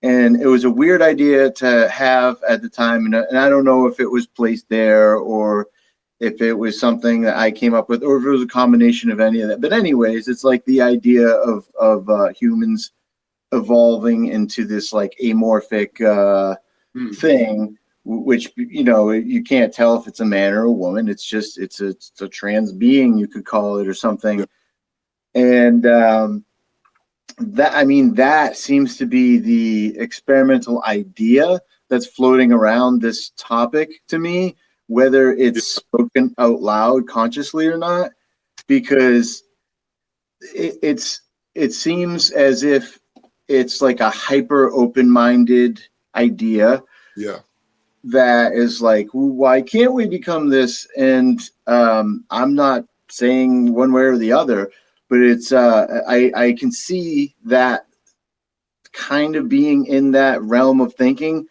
[SPEAKER 2] And it was a weird idea to have at the time. And I don't know if it was placed there or if it was something that I came up with or if it was a combination of any of that. But anyways, it's like the idea of humans evolving into this like amorphic thing, which, you know, you can't tell if it's a man or a woman. It's just, it's a trans being, you could call it, or something. Yeah. And that seems to be the experimental idea that's floating around this topic to me, whether it's spoken out loud consciously or not, because it seems as if it's like a hyper open-minded idea.
[SPEAKER 1] Yeah.
[SPEAKER 2] That is like, why can't we become this? And I'm not saying one way or the other, but it's I can see that kind of being in that realm of thinking.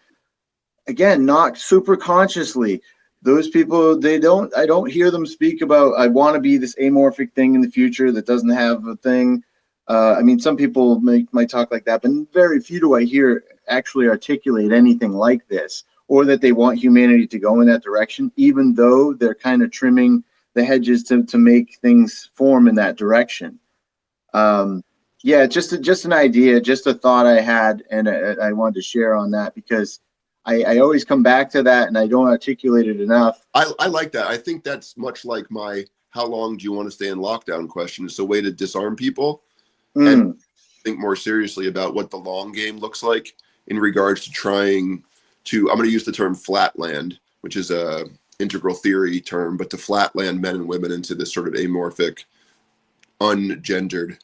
[SPEAKER 2] Again, not super consciously. Those people, I don't hear them speak about, I want to be this amorphic thing in the future that doesn't have a thing. I mean, some people might talk like that, but very few do I hear actually articulate anything like this, or that they want humanity to go in that direction, even though they're kind of trimming the hedges to make things form in that direction. Yeah, just an idea, just a thought I had, and I wanted to share on that because I always come back to that and I don't articulate it enough.
[SPEAKER 1] I like that. I think that's much like my how long do you want to stay in lockdown question. It's a way to disarm people and think more seriously about what the long game looks like in regards to trying to, I'm going to use the term flatland, which is a integral theory term, but to flatland men and women into this sort of amorphic, ungendered,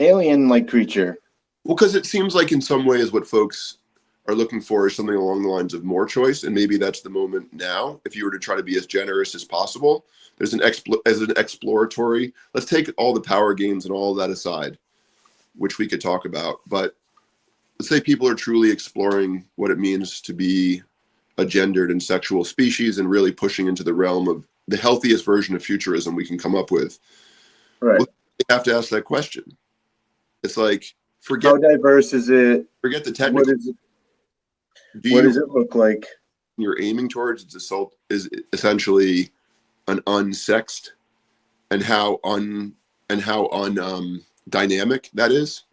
[SPEAKER 2] alien-like creature.
[SPEAKER 1] Well, because it seems like in some ways what folks are looking for is something along the lines of more choice, and maybe that's the moment now. If you were to try to be as generous as possible, there's an exploratory. Let's take all the power games and all of that aside, which we could talk about. But let's say people are truly exploring what it means to be a gendered and sexual species and really pushing into the realm of the healthiest version of futurism we can come up with.
[SPEAKER 2] Right.
[SPEAKER 1] Well, you have to ask that question. It's like,
[SPEAKER 2] How diverse is it?
[SPEAKER 1] forget the
[SPEAKER 2] What
[SPEAKER 1] technical.
[SPEAKER 2] is it?
[SPEAKER 1] Do
[SPEAKER 2] What
[SPEAKER 1] you
[SPEAKER 2] does it look like?
[SPEAKER 1] you're aiming towards its assault is essentially an unsexed, and how dynamic that is?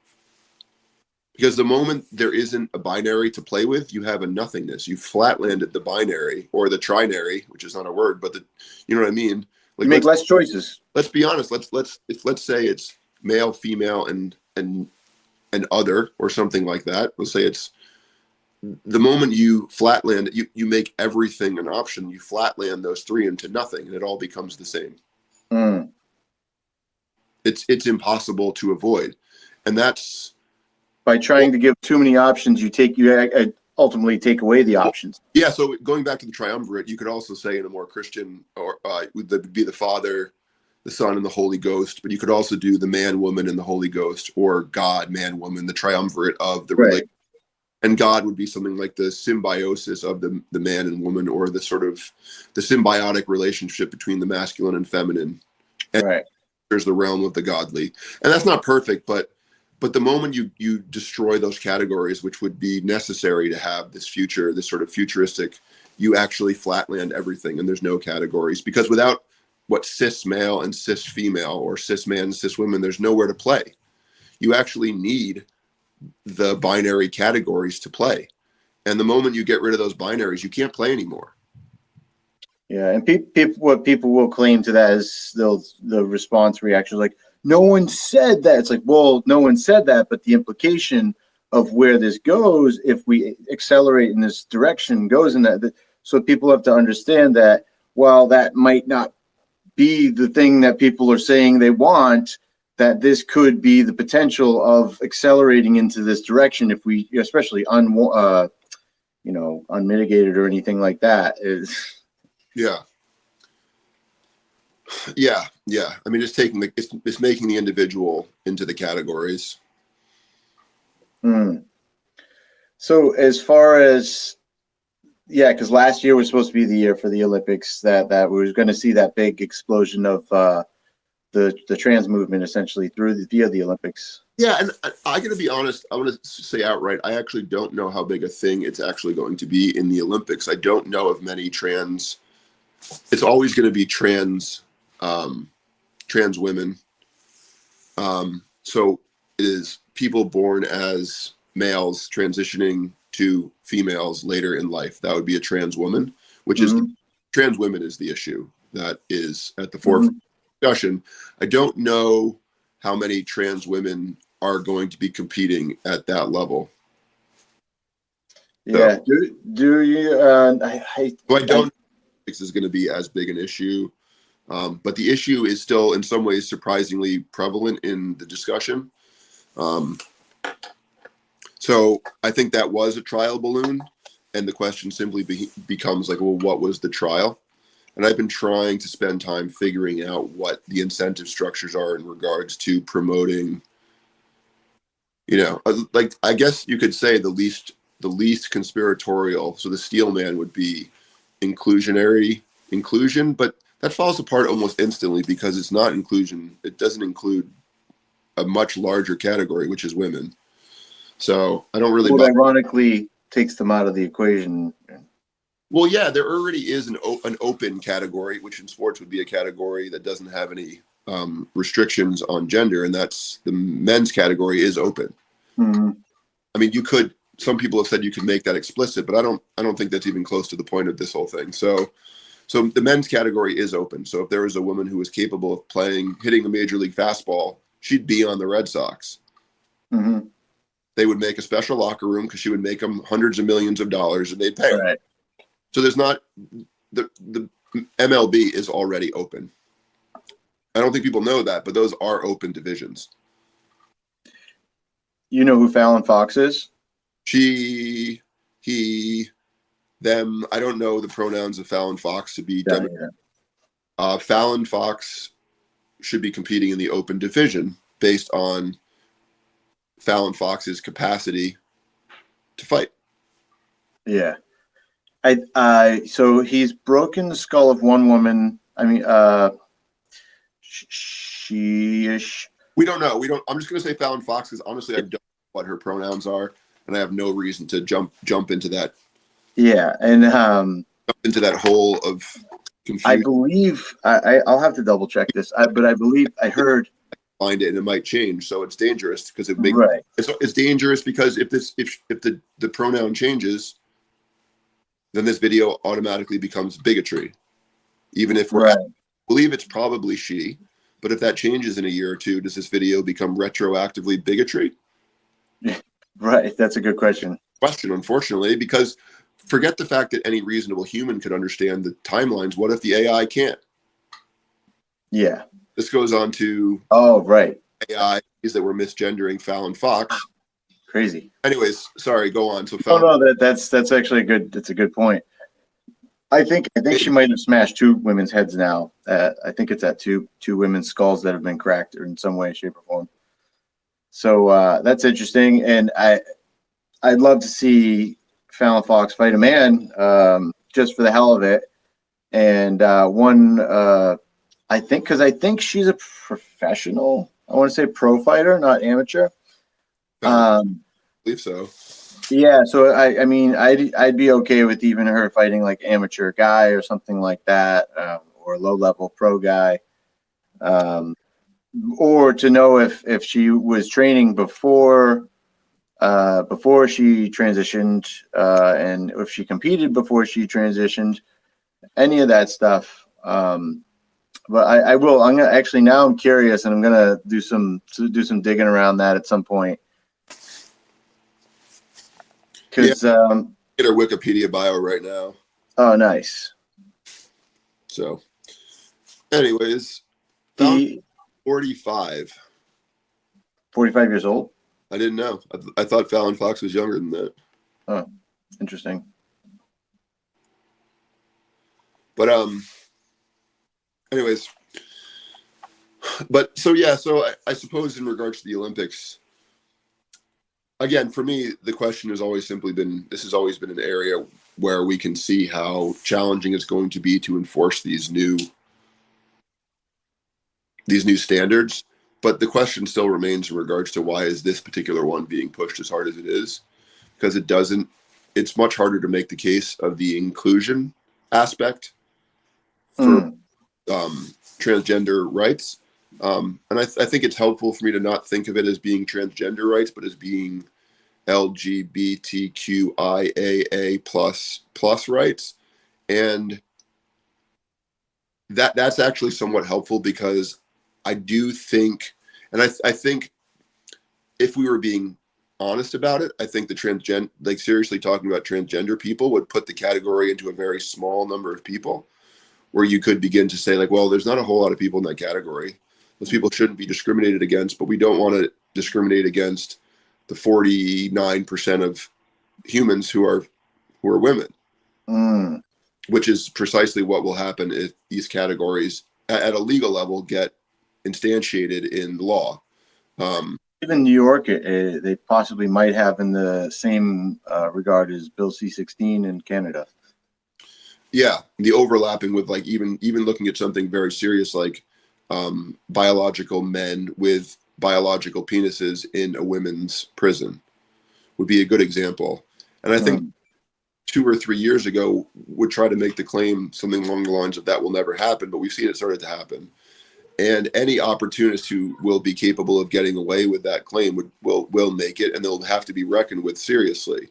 [SPEAKER 1] Because the moment there isn't a binary to play with, you have a nothingness. You flatlanded the binary or the trinary, which is not a word, but you know what I mean? Like,
[SPEAKER 2] You make less choices.
[SPEAKER 1] let's be honest. Let's say it's male, female, and other, or something like that. Let's say it's the moment you flatland, you make everything an option. You flatland those three into nothing, and it all becomes the same.
[SPEAKER 2] Mm.
[SPEAKER 1] It's impossible to avoid, and that's
[SPEAKER 2] By trying to give too many options, you ultimately take away the options.
[SPEAKER 1] yeah. So going back to the triumvirate, you could also say in a more Christian, or would be the Father, the Son, and the Holy Ghost. But you could also do the man, woman, and the Holy Ghost, or God, man, woman, the triumvirate of the relation. And God would be something like the symbiosis of the man and woman, or the sort of the symbiotic relationship between the masculine and feminine. And
[SPEAKER 2] right.
[SPEAKER 1] There's the realm of the godly, and that's not perfect, but the moment you destroy those categories, which would be necessary to have this future, this sort of futuristic, you actually flatland everything, and there's no categories, because without what cis male and cis female, or cis man and cis women, there's nowhere to play. You actually need the binary categories to play, and the moment you get rid of those binaries, you can't play anymore.
[SPEAKER 2] Yeah, and what people will claim to that is the response reaction is like, no one said that. It's like, well, no one said that, but the implication of where this goes, if we accelerate in this direction, goes in that. So people have to understand that while that might not be the thing that people are saying they want, that this could be the potential of accelerating into this direction if we, especially unmitigated or anything like that, is.
[SPEAKER 1] Yeah. I mean, it's making the individual into the categories.
[SPEAKER 2] So as far as, because last year was supposed to be the year for the Olympics, that we were going to see that big explosion of the trans movement essentially via the Olympics.
[SPEAKER 1] Yeah, and I got to be honest. I want to say outright, I actually don't know how big a thing it's actually going to be in the Olympics. I don't know of many trans. It's always going to be trans women. So it is people born as males transitioning to females later in life. That would be a trans woman, which is trans women is the issue that is at the forefront of the discussion. I don't know how many trans women are going to be competing at that level.
[SPEAKER 2] Yeah. So, do you? I
[SPEAKER 1] don't. Is going to be as big an issue, but the issue is still in some ways surprisingly prevalent in the discussion. So I think that was a trial balloon, and the question simply becomes like, well, what was the trial? And I've been trying to spend time figuring out what the incentive structures are in regards to promoting, like, I guess you could say the least conspiratorial. So the steel man would be inclusion, but that falls apart almost instantly because it's not inclusion. It doesn't include a much larger category, which is women. So I don't really.
[SPEAKER 2] Well, ironically, takes them out of the equation.
[SPEAKER 1] Well, yeah, there already is an open category, which in sports would be a category that doesn't have any restrictions on gender, and that's the men's category is open.
[SPEAKER 2] Mm-hmm.
[SPEAKER 1] I mean, some people have said you can make that explicit, but I don't think that's even close to the point of this whole thing. So the men's category is open. So if there was a woman who was capable of hitting a major league fastball, she'd be on the Red Sox.
[SPEAKER 2] Mm-hmm.
[SPEAKER 1] They would make a special locker room because she would make them hundreds of millions of dollars, and they'd pay her.
[SPEAKER 2] Right.
[SPEAKER 1] So there's not the MLB is already open. I don't think people know that, but those are open divisions.
[SPEAKER 2] You know who Fallon Fox is?
[SPEAKER 1] She, he, them. I don't know the pronouns of Fallon Fox to be Democrat. Fallon Fox should be competing in the open division based on Fallon Fox's capacity to fight.
[SPEAKER 2] Yeah. So he's broken the skull of one woman. I mean,
[SPEAKER 1] We don't know. We don't. I'm just going to say Fallon Fox because honestly, I don't know what her pronouns are, and I have no reason to jump into that.
[SPEAKER 2] Yeah, and
[SPEAKER 1] Into that hole of confusion.
[SPEAKER 2] I believe I'll have to double check this, but I believe I heard
[SPEAKER 1] Find it and it might change, so it's dangerous because it makes
[SPEAKER 2] right.
[SPEAKER 1] It's dangerous because if the pronoun changes, then this video automatically becomes bigotry, even if we're
[SPEAKER 2] Right.
[SPEAKER 1] believe it's probably she. But if that changes in a year or two, does this video become retroactively bigotry?
[SPEAKER 2] Right. That's a good question.
[SPEAKER 1] Unfortunately, because forget the fact that any reasonable human could understand the timelines. What if the AI can't?
[SPEAKER 2] Yeah.
[SPEAKER 1] This goes on to
[SPEAKER 2] Right.
[SPEAKER 1] AIs that were misgendering Fallon Fox.
[SPEAKER 2] Crazy.
[SPEAKER 1] Anyways, sorry, go on. So
[SPEAKER 2] that's actually that's a good point. I think she might have smashed two women's heads now. I think it's at two women's skulls that have been cracked in some way, shape, or form. So that's interesting, and I'd love to see Fallon Fox fight a man, just for the hell of it. And I think she's a professional. I want to say pro fighter, not amateur.
[SPEAKER 1] I believe so.
[SPEAKER 2] Yeah, so I mean, I'd be okay with even her fighting like amateur guy or something like that, or a low level pro guy, or to know if she was training before she transitioned, and if she competed before she transitioned, any of that stuff. But I will. I'm gonna actually now. I'm curious, and I'm gonna do some digging around that at some point. Because
[SPEAKER 1] get her Wikipedia bio right now.
[SPEAKER 2] Oh, nice.
[SPEAKER 1] So, anyways, 45.
[SPEAKER 2] 45 years old.
[SPEAKER 1] I didn't know. I thought Fallon Fox was younger than that.
[SPEAKER 2] Oh, interesting.
[SPEAKER 1] But anyways, but so yeah, so I suppose in regards to the Olympics. Again, for me, the question has always simply been, this has always been an area where we can see how challenging it's going to be to enforce these new standards. But the question still remains in regards to why is this particular one being pushed as hard as it is? Because it's much harder to make the case of the inclusion aspect for transgender rights. And I think it's helpful for me to not think of it as being transgender rights, but as being LGBTQIAA plus rights. And that's actually somewhat helpful because I do think, and I think if we were being honest about it, I think the seriously talking about transgender people would put the category into a very small number of people where you could begin to say like, well, there's not a whole lot of people in that category. Those people shouldn't be discriminated against, but we don't want to discriminate against the 49% of humans who are women, which is precisely what will happen if these categories at a legal level get instantiated in law.
[SPEAKER 2] Even New York, they possibly might have in the same regard as Bill C-16 in Canada.
[SPEAKER 1] Yeah, the overlapping with like even looking at something very serious like biological men with biological penises in a women's prison would be a good example. And I think 2 or 3 years ago would try to make the claim something along the lines of that will never happen, but we've seen it started to happen. And any opportunist who will be capable of getting away with that claim will make it, and they'll have to be reckoned with seriously.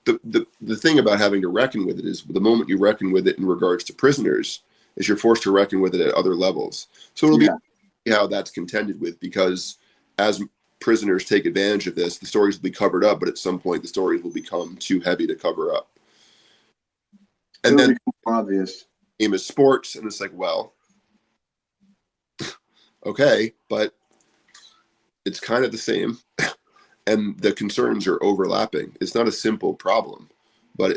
[SPEAKER 1] The thing about having to reckon with it is the moment you reckon with it in regards to prisoners is you're forced to reckon with it at other levels. So it'll be how that's contended with, because as prisoners take advantage of this, the stories will be covered up, but at some point the stories will become too heavy to cover up. And then
[SPEAKER 2] obvious.
[SPEAKER 1] Game is sports, and it's like, well, okay, but it's kind of the same. And the concerns are overlapping. It's not a simple problem, but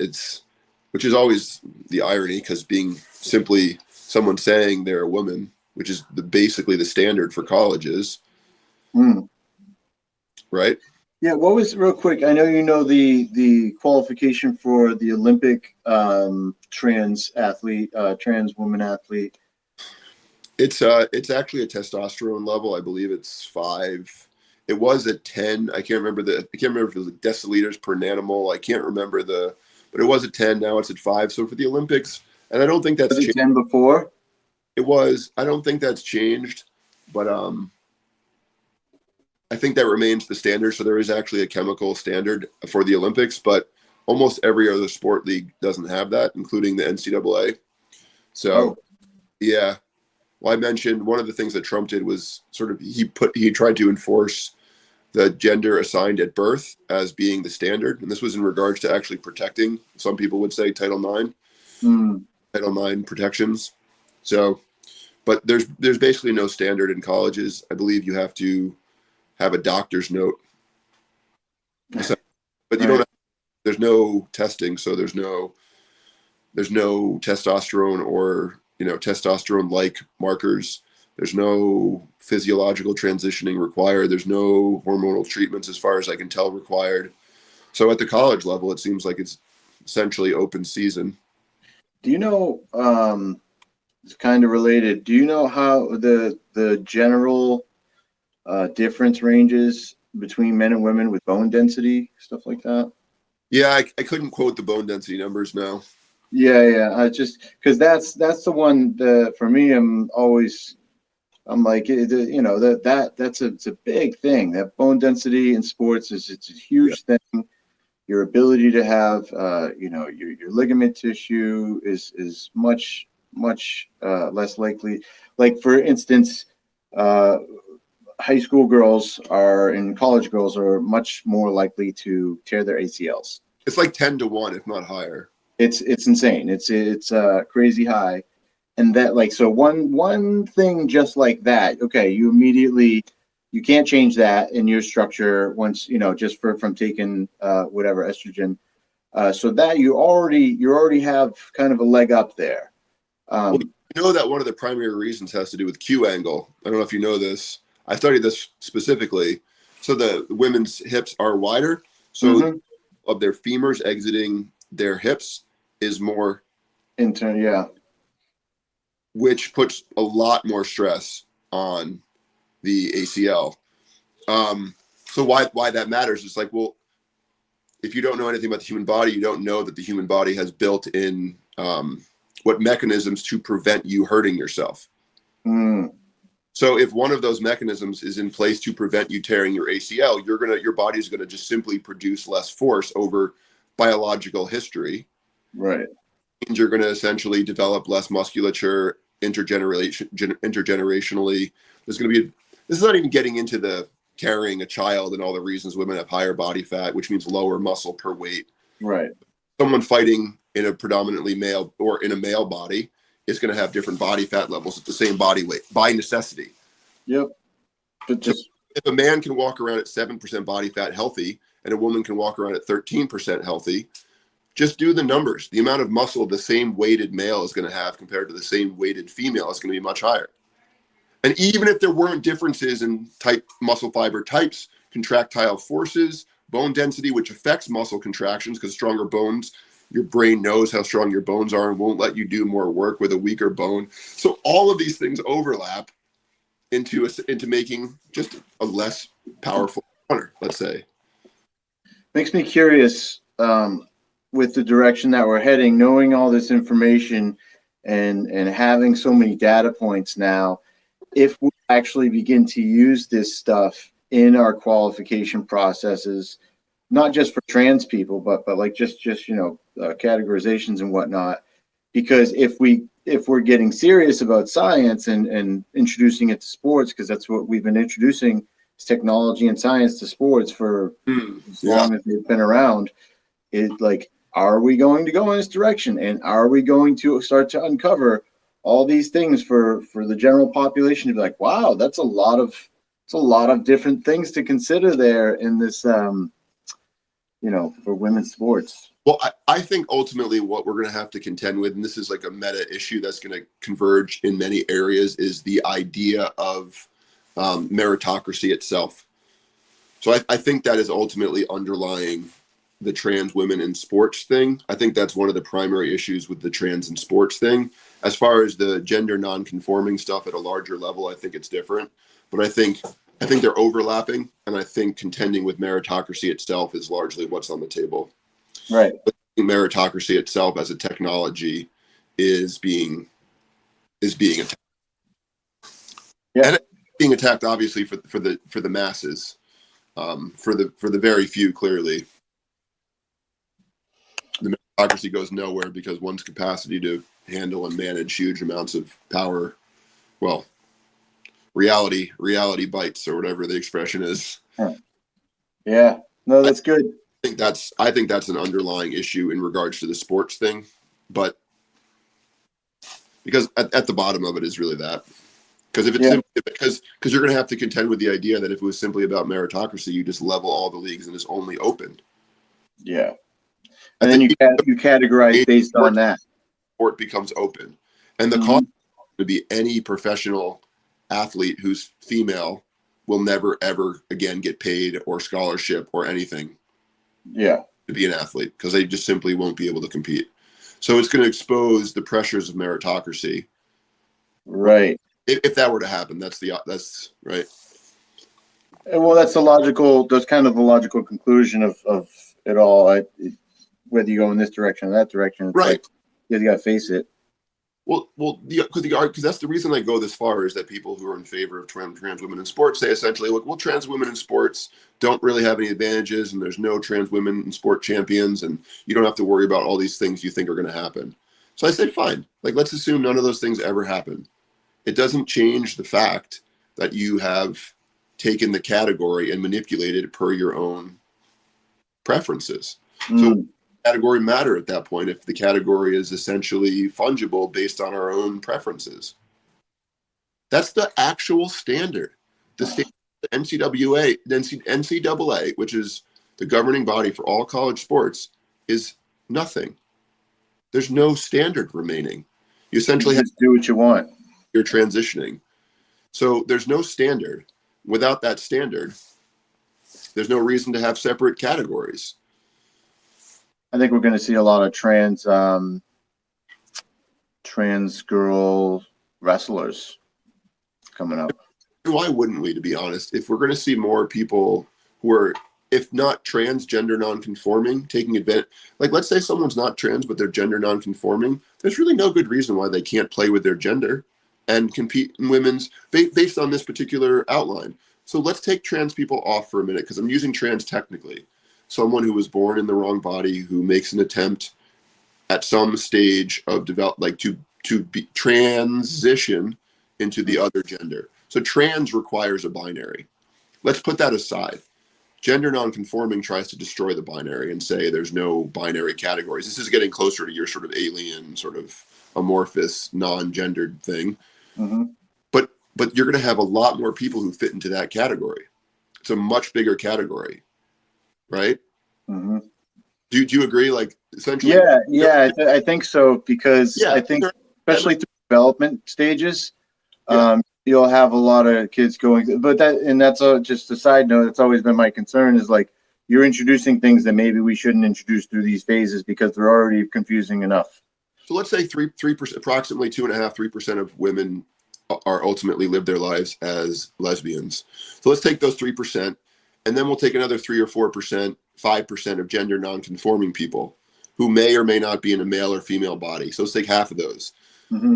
[SPEAKER 1] which is always the irony, because being simply someone saying they're a woman, which is basically the standard for colleges, right?
[SPEAKER 2] Yeah, what was real quick? I know you know the qualification for the Olympic trans athlete, trans woman athlete.
[SPEAKER 1] It's actually a testosterone level. I believe it's 5. It was at 10. I can't remember if it was deciliters per nanomole. I can't remember but it was at 10. Now it's at 5. So for the Olympics, and I don't think that's
[SPEAKER 2] Was it
[SPEAKER 1] changed.
[SPEAKER 2] 10 before?
[SPEAKER 1] It was. I don't think that's changed, but I think that remains the standard. So there is actually a chemical standard for the Olympics, but almost every other sport league doesn't have that, including the NCAA. So
[SPEAKER 2] Oh,
[SPEAKER 1] yeah. Well, I mentioned one of the things that Trump did was sort of he tried to enforce the gender assigned at birth as being the standard, and this was in regards to actually protecting. Some people would say
[SPEAKER 2] hmm.
[SPEAKER 1] Title IX protections. So, but there's basically no standard in colleges. I believe you have to have a doctor's note, so, but you don't.
[SPEAKER 2] Right.
[SPEAKER 1] There's no testing, so there's no testosterone or testosterone like markers. There's no physiological transitioning required. There's no hormonal treatments as far as I can tell required. So at the college level it seems like it's essentially open season.
[SPEAKER 2] Do you know, it's kind of related. Do you know how the general difference ranges between men and women with bone density, stuff like that?
[SPEAKER 1] Yeah, I couldn't quote the bone density numbers now.
[SPEAKER 2] Yeah, yeah. I just because that's the one that for me I'm like that's a big thing. That bone density in sports it's a
[SPEAKER 1] Yeah.
[SPEAKER 2] huge thing. Your ability to have your ligament tissue is much less likely. Like for instance, uh, high school girls are and college girls are much more likely to tear their ACLs.
[SPEAKER 1] It's like 10 to 1, if not higher.
[SPEAKER 2] It's insane. It's crazy high. And that like so one thing just like that, okay, you can't change that in your structure once, just from taking whatever estrogen. So that you already have kind of a leg up there.
[SPEAKER 1] Well,
[SPEAKER 2] Um,
[SPEAKER 1] you know that one of the primary reasons has to do with Q angle. I don't know if you know this. I studied this specifically. So the women's hips are wider. So
[SPEAKER 2] mhm.
[SPEAKER 1] of their femurs exiting their hips is more,
[SPEAKER 2] Yeah.
[SPEAKER 1] which puts a lot more stress on the ACL. So why that matters is like, well, if you don't know anything about the human body, you don't know that the human body has built in what mechanisms to prevent you hurting yourself.
[SPEAKER 2] Mm,
[SPEAKER 1] So if one of those mechanisms is in place to prevent you tearing your ACL, your body's gonna just simply produce less force over biological history.
[SPEAKER 2] right.
[SPEAKER 1] And you're gonna essentially develop less musculature intergenerationally. There's gonna be this is not even getting into the carrying a child and all the reasons women have higher body fat, which means lower muscle per weight.
[SPEAKER 2] Right.
[SPEAKER 1] Someone fighting in a predominantly male or in a male body is going to have different body fat levels at the same body weight by necessity.
[SPEAKER 2] Yep. But
[SPEAKER 1] So
[SPEAKER 2] just
[SPEAKER 1] if a man can walk around at 7% body fat healthy and a woman can walk around at 13% healthy, just do the numbers. The amount of muscle the same weighted male is going to have compared to the same weighted female is going to be much higher. And even if there weren't differences in muscle fiber types, contractile forces, bone density, which affects muscle contractions because stronger bones, your brain knows how strong your bones are and won't let you do more work with a weaker bone. So all of these things overlap into making just a less powerful runner, let's say.
[SPEAKER 2] makes me curious with the direction that we're heading, knowing all this information and having so many data points now. If we actually begin to use this stuff in our qualification processes, not just for trans people, but like just categorizations and whatnot. Because if we're getting serious about science and introducing it to sports, because that's what we've been introducing is technology and science to sports for as
[SPEAKER 1] Yeah.
[SPEAKER 2] long as they've been around. It like, are we going to go in this direction, and are we going to start to uncover all these things for the general population to be like, wow, it's a lot of different things to consider there in this for women's sports.
[SPEAKER 1] Well, I think ultimately what we're going to have to contend with, and this is like a meta issue that's going to converge in many areas, is the idea of meritocracy itself. So I think that is ultimately underlying the trans women in sports thing. I think that's one of the primary issues with the trans in sports thing. As far as the gender non-conforming stuff at a larger level, I think it's different. But I think they're overlapping, and I think contending with meritocracy itself is largely what's on the table.
[SPEAKER 2] Right.
[SPEAKER 1] Meritocracy itself as a technology is being attacked.
[SPEAKER 2] Yeah.
[SPEAKER 1] And it's being attacked obviously for the masses, for the very few. Clearly, the meritocracy goes nowhere because one's capacity to handle and manage huge amounts of power, well, reality bites or whatever the expression is.
[SPEAKER 2] Yeah. No, that's good.
[SPEAKER 1] I think that's an underlying issue in regards to the sports thing, but because at the bottom of it is really that. Because if it's because you're going to have to contend with the idea that if it was simply about meritocracy, you just level all the leagues and it's only open.
[SPEAKER 2] Yeah. And then you categorize based on that.
[SPEAKER 1] Sport becomes open, and the cost to be any professional athlete who's female will never ever again get paid or scholarship or anything.
[SPEAKER 2] Yeah.
[SPEAKER 1] To be an athlete because they just simply won't be able to compete. So it's going to expose the pressures of meritocracy.
[SPEAKER 2] Right.
[SPEAKER 1] If that were to happen, that's right.
[SPEAKER 2] Well, that's kind of the logical conclusion of it all. Whether you go in this direction or that direction, it's
[SPEAKER 1] right?
[SPEAKER 2] Like, you got to face it.
[SPEAKER 1] Well, because that's the reason I go this far is that people who are in favor of trans women in sports say essentially, look, well, trans women in sports don't really have any advantages, and there's no trans women in sport champions, and you don't have to worry about all these things you think are going to happen. So I say, fine, like let's assume none of those things ever happen. It doesn't change the fact that you have taken the category and manipulated it per your own preferences. So category matter at that point if the category is essentially fungible based on our own preferences. That's the actual standard. The NCAA, which is the governing body for all college sports, is nothing. There's no standard remaining. You essentially
[SPEAKER 2] just do what you want.
[SPEAKER 1] You're transitioning. So there's no standard. Without that standard, there's no reason to have separate categories.
[SPEAKER 2] I think we're going to see a lot of trans girl wrestlers coming up.
[SPEAKER 1] Why wouldn't we, to be honest? If we're going to see more people who are, if not transgender non-conforming, taking advantage, like let's say someone's not trans, but they're gender non-conforming, there's really no good reason why they can't play with their gender and compete in women's, based on this particular outline. So let's take trans people off for a minute, because I'm using trans technically. Someone who was born in the wrong body, who makes an attempt at some stage of to be transition into the other gender. So trans requires a binary. Let's put that aside. Gender nonconforming tries to destroy the binary and say there's no binary categories. This is getting closer to your sort of alien, sort of amorphous, non-gendered thing.
[SPEAKER 2] Mm-hmm.
[SPEAKER 1] But you're going to have a lot more people who fit into that category. It's a much bigger category. Right?
[SPEAKER 2] Mm-hmm.
[SPEAKER 1] Do you agree? Like essentially,
[SPEAKER 2] I think so, because I think especially through development stages, you'll have a lot of kids going. But that's just a side note. It's always been my concern is like you're introducing things that maybe we shouldn't introduce through these phases because they're already confusing enough.
[SPEAKER 1] So let's say 3%, approximately 2.5-3% of women are ultimately live their lives as lesbians. So let's take those 3%. And then we'll take another 3 or 4%, 5% of gender non-conforming people who may or may not be in a male or female body. So let's take half of those.
[SPEAKER 2] Mm-hmm.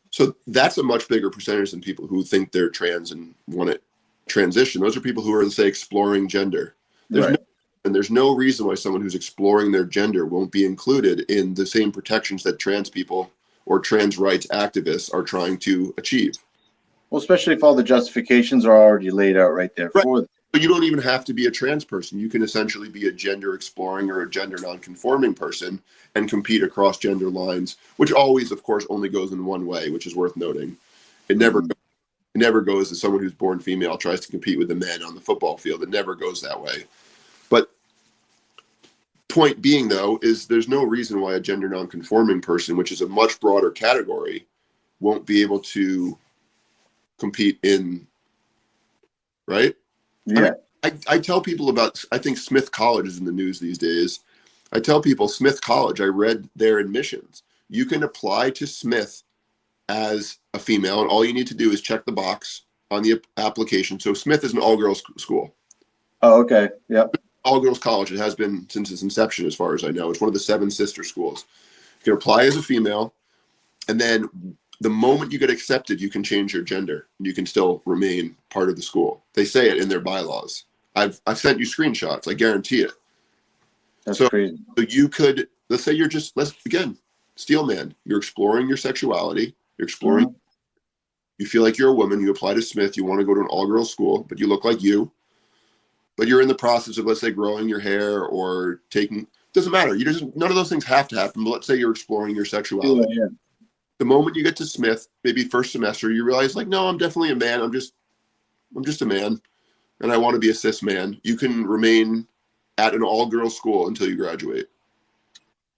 [SPEAKER 1] So that's a much bigger percentage than people who think they're trans and want to transition. Those are people who are, say, exploring gender. There's no reason why someone who's exploring their gender won't be included in the same protections that trans people or trans rights activists are trying to achieve.
[SPEAKER 2] Well, especially if all the justifications are already laid out right there for them.
[SPEAKER 1] But you don't even have to be a trans person. You can essentially be a gender exploring or a gender non-conforming person and compete across gender lines, which always, of course, only goes in one way, which is worth noting. It never goes as someone who's born female tries to compete with the men on the football field. It never goes that way. But point being, though, is there's no reason why a gender non-conforming person, which is a much broader category, won't be able to compete in, right?
[SPEAKER 2] Yeah.
[SPEAKER 1] I tell people about, I think Smith College is in the news these days. I tell people Smith College, I read their admissions. You can apply to Smith as a female, and all you need to do is check the box on the application. So Smith is an all-girls school.
[SPEAKER 2] Oh, okay. Yep.
[SPEAKER 1] All-girls college. It has been since its inception, as far as I know. It's one of the 7 sister schools. You can apply as a female, and then the moment you get accepted, you can change your gender. You can still remain part of the school. They say it in their bylaws. I've sent you screenshots. I guarantee it.
[SPEAKER 2] That's
[SPEAKER 1] So,
[SPEAKER 2] crazy.
[SPEAKER 1] so you could, let's say you're just, let's again, steel man. You're exploring your sexuality. You're exploring. You feel like you're a woman. You apply to Smith. You want to go to an all-girls school, but you look like you. But you're in the process of, let's say, growing your hair or taking. Doesn't matter. You just none of those things have to happen. But let's say you're exploring your sexuality.
[SPEAKER 2] Yeah.
[SPEAKER 1] The moment you get to Smith, maybe first semester, you realize like, no, I'm definitely a man. I'm just a man, and I want to be a cis man. You can remain at an all-girls school until you graduate.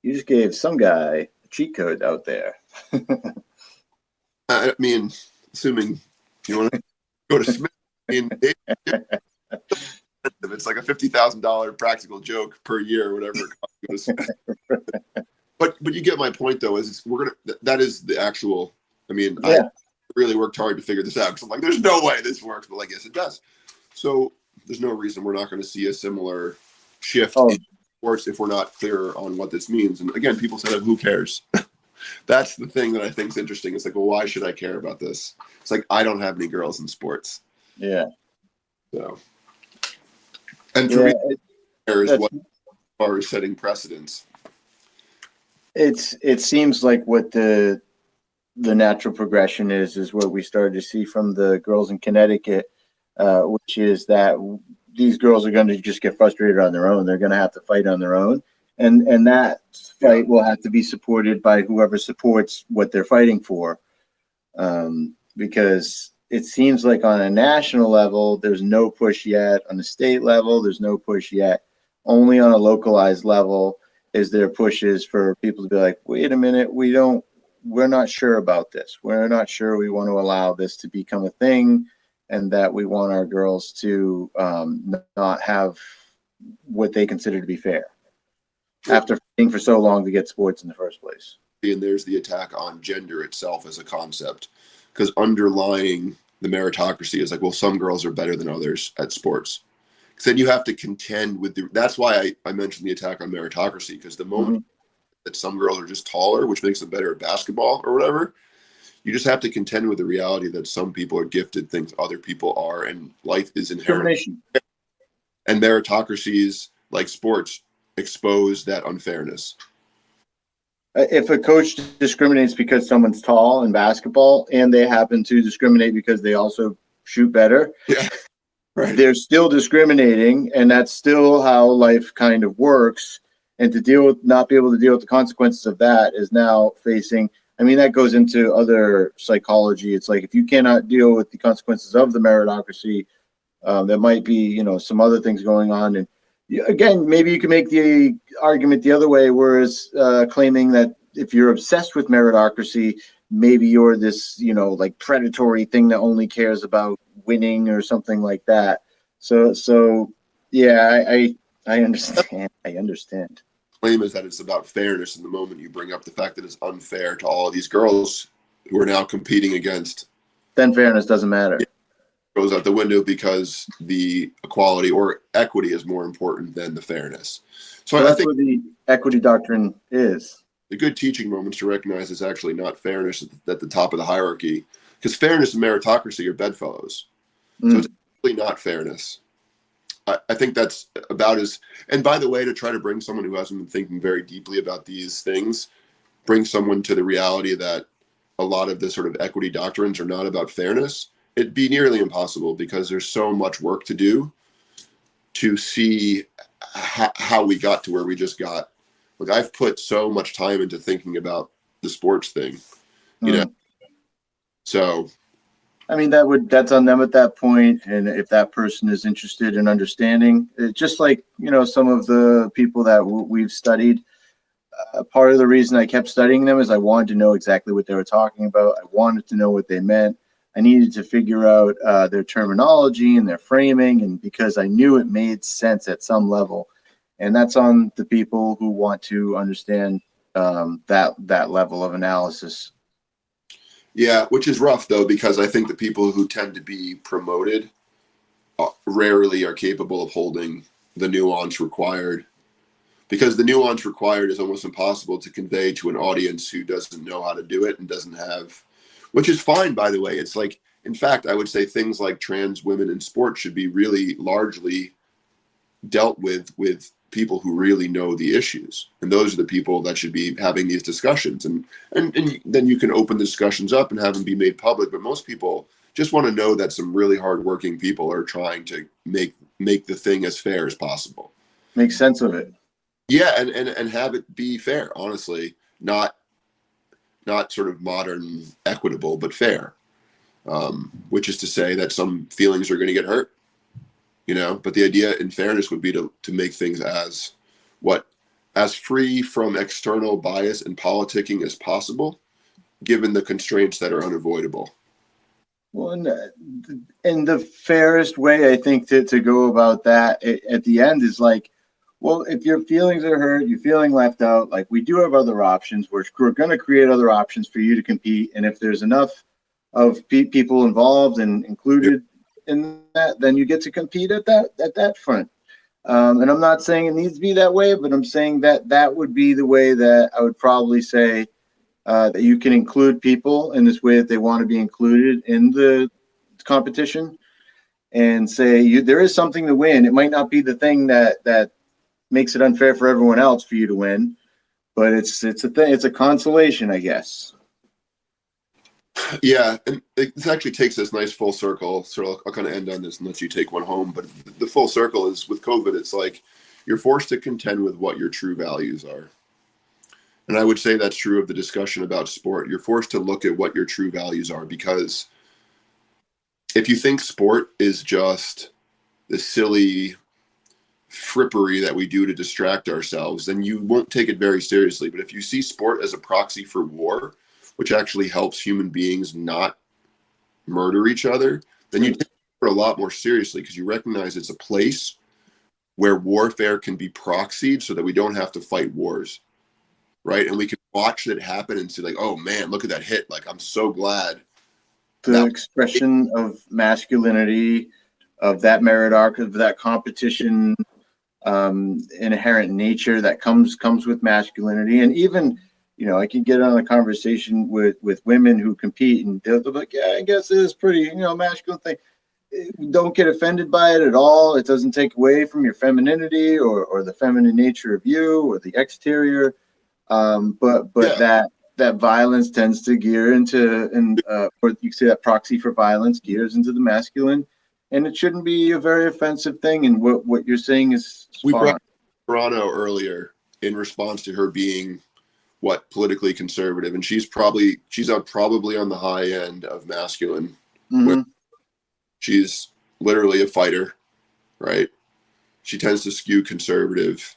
[SPEAKER 2] You just gave some guy a cheat code out there.
[SPEAKER 1] I mean, assuming you want to go to Smith, I mean, it's like a $50,000 practical joke per year or whatever it costs to go to Smith. But you get my point though. Is that is the actual. I mean,
[SPEAKER 2] Yeah.
[SPEAKER 1] I really worked hard to figure this out because I'm like, there's no way this works, but like, yes, it does. So there's no reason we're not going to see a similar shift in sports if we're not clear on what this means. And again, people say, who cares? That's the thing that I think is interesting. It's like, well, why should I care about this? It's like, I don't have any girls in sports.
[SPEAKER 2] Yeah.
[SPEAKER 1] So, and for me, there is what as far as setting precedents.
[SPEAKER 2] It seems like what the natural progression is what we started to see from the girls in Connecticut, which is that these girls are going to just get frustrated on their own. They're going to have to fight on their own. And that fight will have to be supported by whoever supports what they're fighting for. Because it seems like on a national level, there's no push yet. On the state level, there's no push yet. Only on a localized level is there pushes for people to be like, wait a minute, we're not sure about this. We're not sure we want to allow this to become a thing, and that we want our girls to not have what they consider to be fair after fighting for so long to get sports in the first place.
[SPEAKER 1] And there's the attack on gender itself as a concept, because underlying the meritocracy is like, well, some girls are better than others at sports. Because then you have to contend with that's why I mentioned the attack on meritocracy, because the moment that some girls are just taller, which makes them better at basketball or whatever, you just have to contend with the reality that some people are gifted things other people are, and life is inherent. And meritocracies, like sports, expose that unfairness.
[SPEAKER 2] If a coach discriminates because someone's tall in basketball and they happen to discriminate because they also shoot better,
[SPEAKER 1] right,
[SPEAKER 2] they're still discriminating, and that's still how life kind of works. And to not be able to deal with the consequences of that is now facing, I mean, that goes into other psychology. It's like, if you cannot deal with the consequences of the meritocracy, there might be, some other things going on. And again, maybe you can make the argument the other way, whereas claiming that if you're obsessed with meritocracy, maybe you're this, like predatory thing that only cares about winning or something like that. So yeah, I understand. I understand.
[SPEAKER 1] Claim is that it's about fairness, and the moment you bring up the fact that it's unfair to all of these girls who are now competing against,
[SPEAKER 2] then fairness doesn't matter.
[SPEAKER 1] It goes out the window because the equality or equity is more important than the fairness. So
[SPEAKER 2] that's
[SPEAKER 1] I think
[SPEAKER 2] what the equity doctrine is.
[SPEAKER 1] The good teaching moments to recognize is actually not fairness at the top of the hierarchy, because fairness and meritocracy are bedfellows. So it's really not fairness. I think that's about as, and by the way, to try to bring someone who hasn't been thinking very deeply about these things, bring someone to the reality that a lot of the sort of equity doctrines are not about fairness, it'd be nearly impossible, because there's so much work to do to see how we got to where we just got. Like, I've put so much time into thinking about the sports thing, so.
[SPEAKER 2] I mean, that's on them at that point. And if that person is interested in understanding, just like, some of the people that we've studied, part of the reason I kept studying them is I wanted to know exactly what they were talking about. I wanted to know what they meant. I needed to figure out their terminology and their framing, and because I knew it made sense at some level. And that's on the people who want to understand that level of analysis.
[SPEAKER 1] Yeah, which is rough though, because I think the people who tend to be promoted rarely are capable of holding the nuance required, because the nuance required is almost impossible to convey to an audience who doesn't know how to do it and doesn't have, which is fine, by the way. It's like, in fact, I would say things like trans women in sports should be really largely dealt with people who really know the issues, and those are the people that should be having these discussions, and then you can open the discussions up and have them be made public. But most people just want to know that some really hardworking people are trying to make the thing as fair as possible,
[SPEAKER 2] make sense of it.
[SPEAKER 1] Yeah, and have it be fair, honestly, not sort of modern equitable, but fair, which is to say that some feelings are going to get hurt, but the idea in fairness would be to make things as free from external bias and politicking as possible, given the constraints that are unavoidable.
[SPEAKER 2] Well, and the fairest way, I think, to go about that at the end is like, well, if your feelings are hurt, you're feeling left out, like, we do have other options. We're going to create other options for you to compete. And if there's enough of people involved and included in that, then you get to compete at that front. And I'm not saying it needs to be that way, but I'm saying that would be the way that I would probably say that you can include people in this way that they want to be included in the competition, and say there is something to win. It might not be the thing that makes it unfair for everyone else for you to win, but it's a thing. It's a consolation, I guess.
[SPEAKER 1] Yeah, and this actually takes this nice full circle. So I'll kind of end on this and let you take one home. But the full circle is, with COVID, it's like you're forced to contend with what your true values are. And I would say that's true of the discussion about sport. You're forced to look at what your true values are, because if you think sport is just the silly frippery that we do to distract ourselves, then you won't take it very seriously. But if you see sport as a proxy for war, which actually helps human beings not murder each other, then you take it a lot more seriously, because you recognize it's a place where warfare can be proxied so that we don't have to fight wars, right? And we can watch it happen and see, like, oh man, look at that hit. Like, I'm so glad.
[SPEAKER 2] The expression of masculinity, of that merit arc, of that competition, inherent nature that comes with masculinity. And even, I can get on a conversation with women who compete, and they'll be like, yeah, I guess it is pretty, masculine thing. Don't get offended by it at all. It doesn't take away from your femininity or the feminine nature of you or the exterior. But yeah, that violence tends to gear into, or you say that proxy for violence gears into the masculine, and it shouldn't be a very offensive thing. And what you're saying is
[SPEAKER 1] we brought Toronto earlier in response to her being politically conservative, and she's probably on the high end of masculine.
[SPEAKER 2] Mm-hmm.
[SPEAKER 1] Where she's literally a fighter, right? She tends to skew conservative.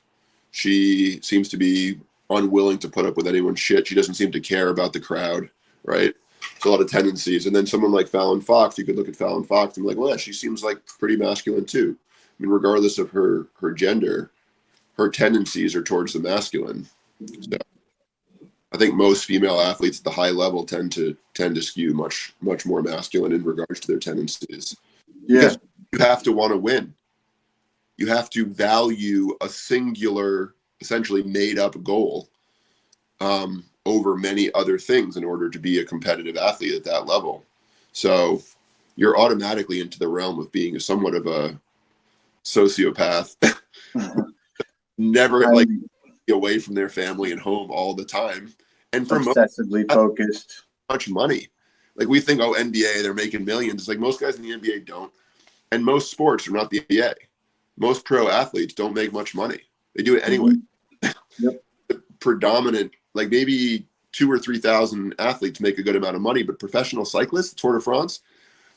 [SPEAKER 1] She seems to be unwilling to put up with anyone's shit. She doesn't seem to care about the crowd, right? There's a lot of tendencies. And then someone like Fallon Fox, you could look at Fallon Fox and be like, well, yeah, she seems like pretty masculine too. I mean, regardless of her gender, her tendencies are towards the masculine. So I think most female athletes at the high level tend to skew much more masculine in regards to their tendencies.
[SPEAKER 2] Yeah.
[SPEAKER 1] Because you have to want to win. You have to value a singular, essentially made up goal over many other things in order to be a competitive athlete at that level. So you're automatically into the realm of being somewhat of a sociopath. Never away from their family and home all the time, and for
[SPEAKER 2] obsessively focused.
[SPEAKER 1] Much money, like we think, oh, NBA, they're making millions. It's like most guys in the NBA don't, and most sports are not the NBA. Most pro athletes don't make much money. They do it anyway.
[SPEAKER 2] Mm-hmm. Yep.
[SPEAKER 1] The predominant, like maybe 2,000 or 3,000 athletes make a good amount of money, but professional cyclists, Tour de France,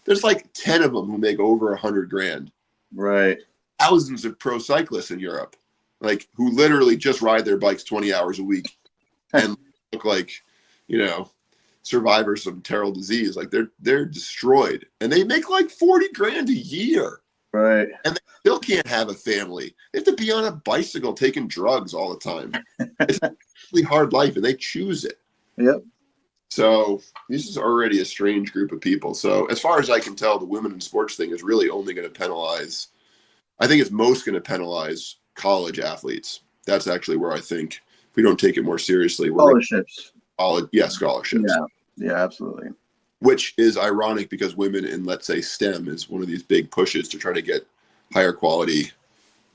[SPEAKER 1] there's like 10 of them who make over $100,000.
[SPEAKER 2] Right.
[SPEAKER 1] Thousands of pro cyclists in Europe, like, who literally just ride their bikes 20 hours a week and look like, survivors of terrible disease. Like they're destroyed, and they make like 40 grand a year,
[SPEAKER 2] Right.
[SPEAKER 1] and they still can't have a family. They have to be on a bicycle taking drugs all the time. It's a really hard life, and they choose it.
[SPEAKER 2] Yep.
[SPEAKER 1] So this is already a strange group of people. So as far as I can tell, the women in sports thing is really only going to penalize. I think it's most going to penalize college athletes. That's actually where I think if we don't take it more seriously, we're
[SPEAKER 2] Scholarships.
[SPEAKER 1] Scholarships.
[SPEAKER 2] Yeah, absolutely.
[SPEAKER 1] Which is ironic because women in, let's say, STEM is one of these big pushes to try to get higher quality,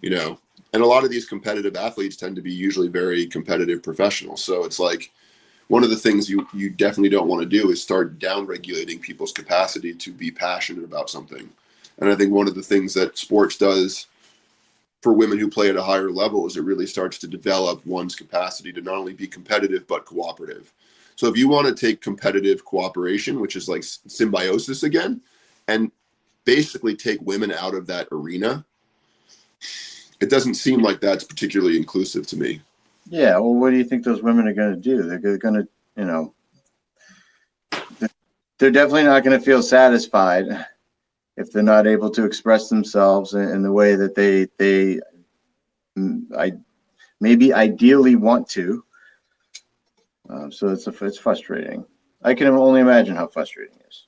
[SPEAKER 1] and a lot of these competitive athletes tend to be usually very competitive professionals. So it's like one of the things you definitely don't want to do is start down-regulating people's capacity to be passionate about something. And I think one of the things that sports does for women who play at a higher level is it really starts to develop one's capacity to not only be competitive, but cooperative. So if you want to take competitive cooperation, which is like symbiosis again, and basically take women out of that arena, it doesn't seem like that's particularly inclusive to me.
[SPEAKER 2] Yeah. Well, what do you think those women are going to do? They're going to, they're definitely not going to feel satisfied if they're not able to express themselves in the way that they maybe ideally want to. So it's frustrating. I can only imagine how frustrating it is.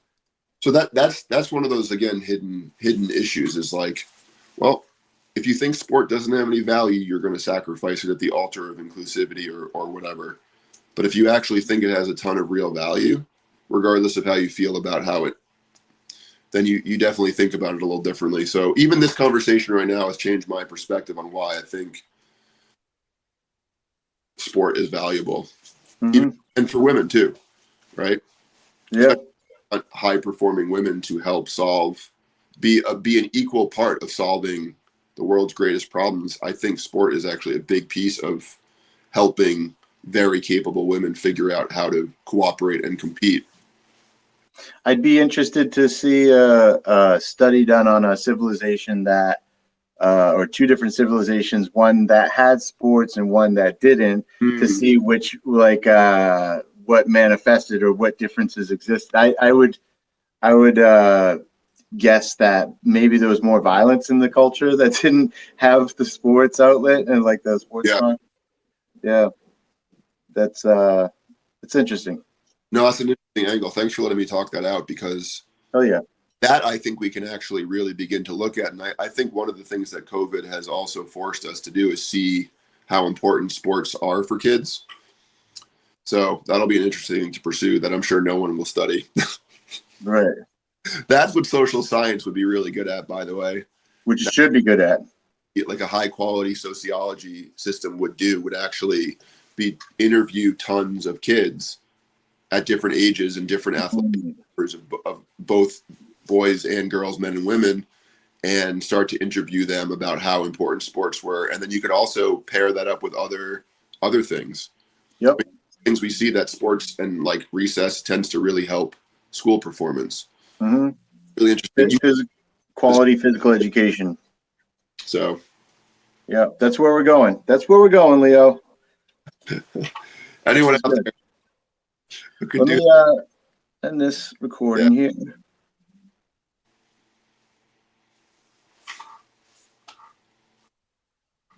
[SPEAKER 1] So that's one of those, again, hidden issues is like, well, if you think sport doesn't have any value, you're going to sacrifice it at the altar of inclusivity or whatever. But if you actually think it has a ton of real value, regardless of how you feel about how it, then you definitely think about it a little differently. So even this conversation right now has changed my perspective on why I think sport is valuable.
[SPEAKER 2] Mm-hmm.
[SPEAKER 1] And for women too, right?
[SPEAKER 2] Yeah.
[SPEAKER 1] High performing women to help be an equal part of solving the world's greatest problems. I think sport is actually a big piece of helping very capable women figure out how to cooperate and compete.
[SPEAKER 2] I'd be interested to see a study done on a civilization that, or two different civilizations, one that had sports and one that didn't, to see which, what manifested or what differences exist. I would guess that maybe there was more violence in the culture that didn't have the sports outlet and like the sports. Yeah, that's it's interesting.
[SPEAKER 1] No, that's an interesting angle. Thanks for letting me talk that out, because that I think we can actually really begin to look at. And I think one of the things that COVID has also forced us to do is see how important sports are for kids. So that'll be an interesting thing to pursue that I'm sure no one will study.
[SPEAKER 2] Right.
[SPEAKER 1] That's what social science would be really good at, by the way.
[SPEAKER 2] Which it should be good at.
[SPEAKER 1] Like a high quality sociology system would actually be interview tons of kids at different ages and different athletic of both boys and girls, men and women, and start to interview them about how important sports were. And then you could also pair that up with other things.
[SPEAKER 2] Yep.
[SPEAKER 1] Things we see that sports and like recess tends to really help school performance.
[SPEAKER 2] Mm-hmm.
[SPEAKER 1] Really interesting.
[SPEAKER 2] Quality physical education.
[SPEAKER 1] So.
[SPEAKER 2] Yeah, that's where we're going. That's where we're going, Leo.
[SPEAKER 1] Anyone out there who could
[SPEAKER 2] Let me end this recording here.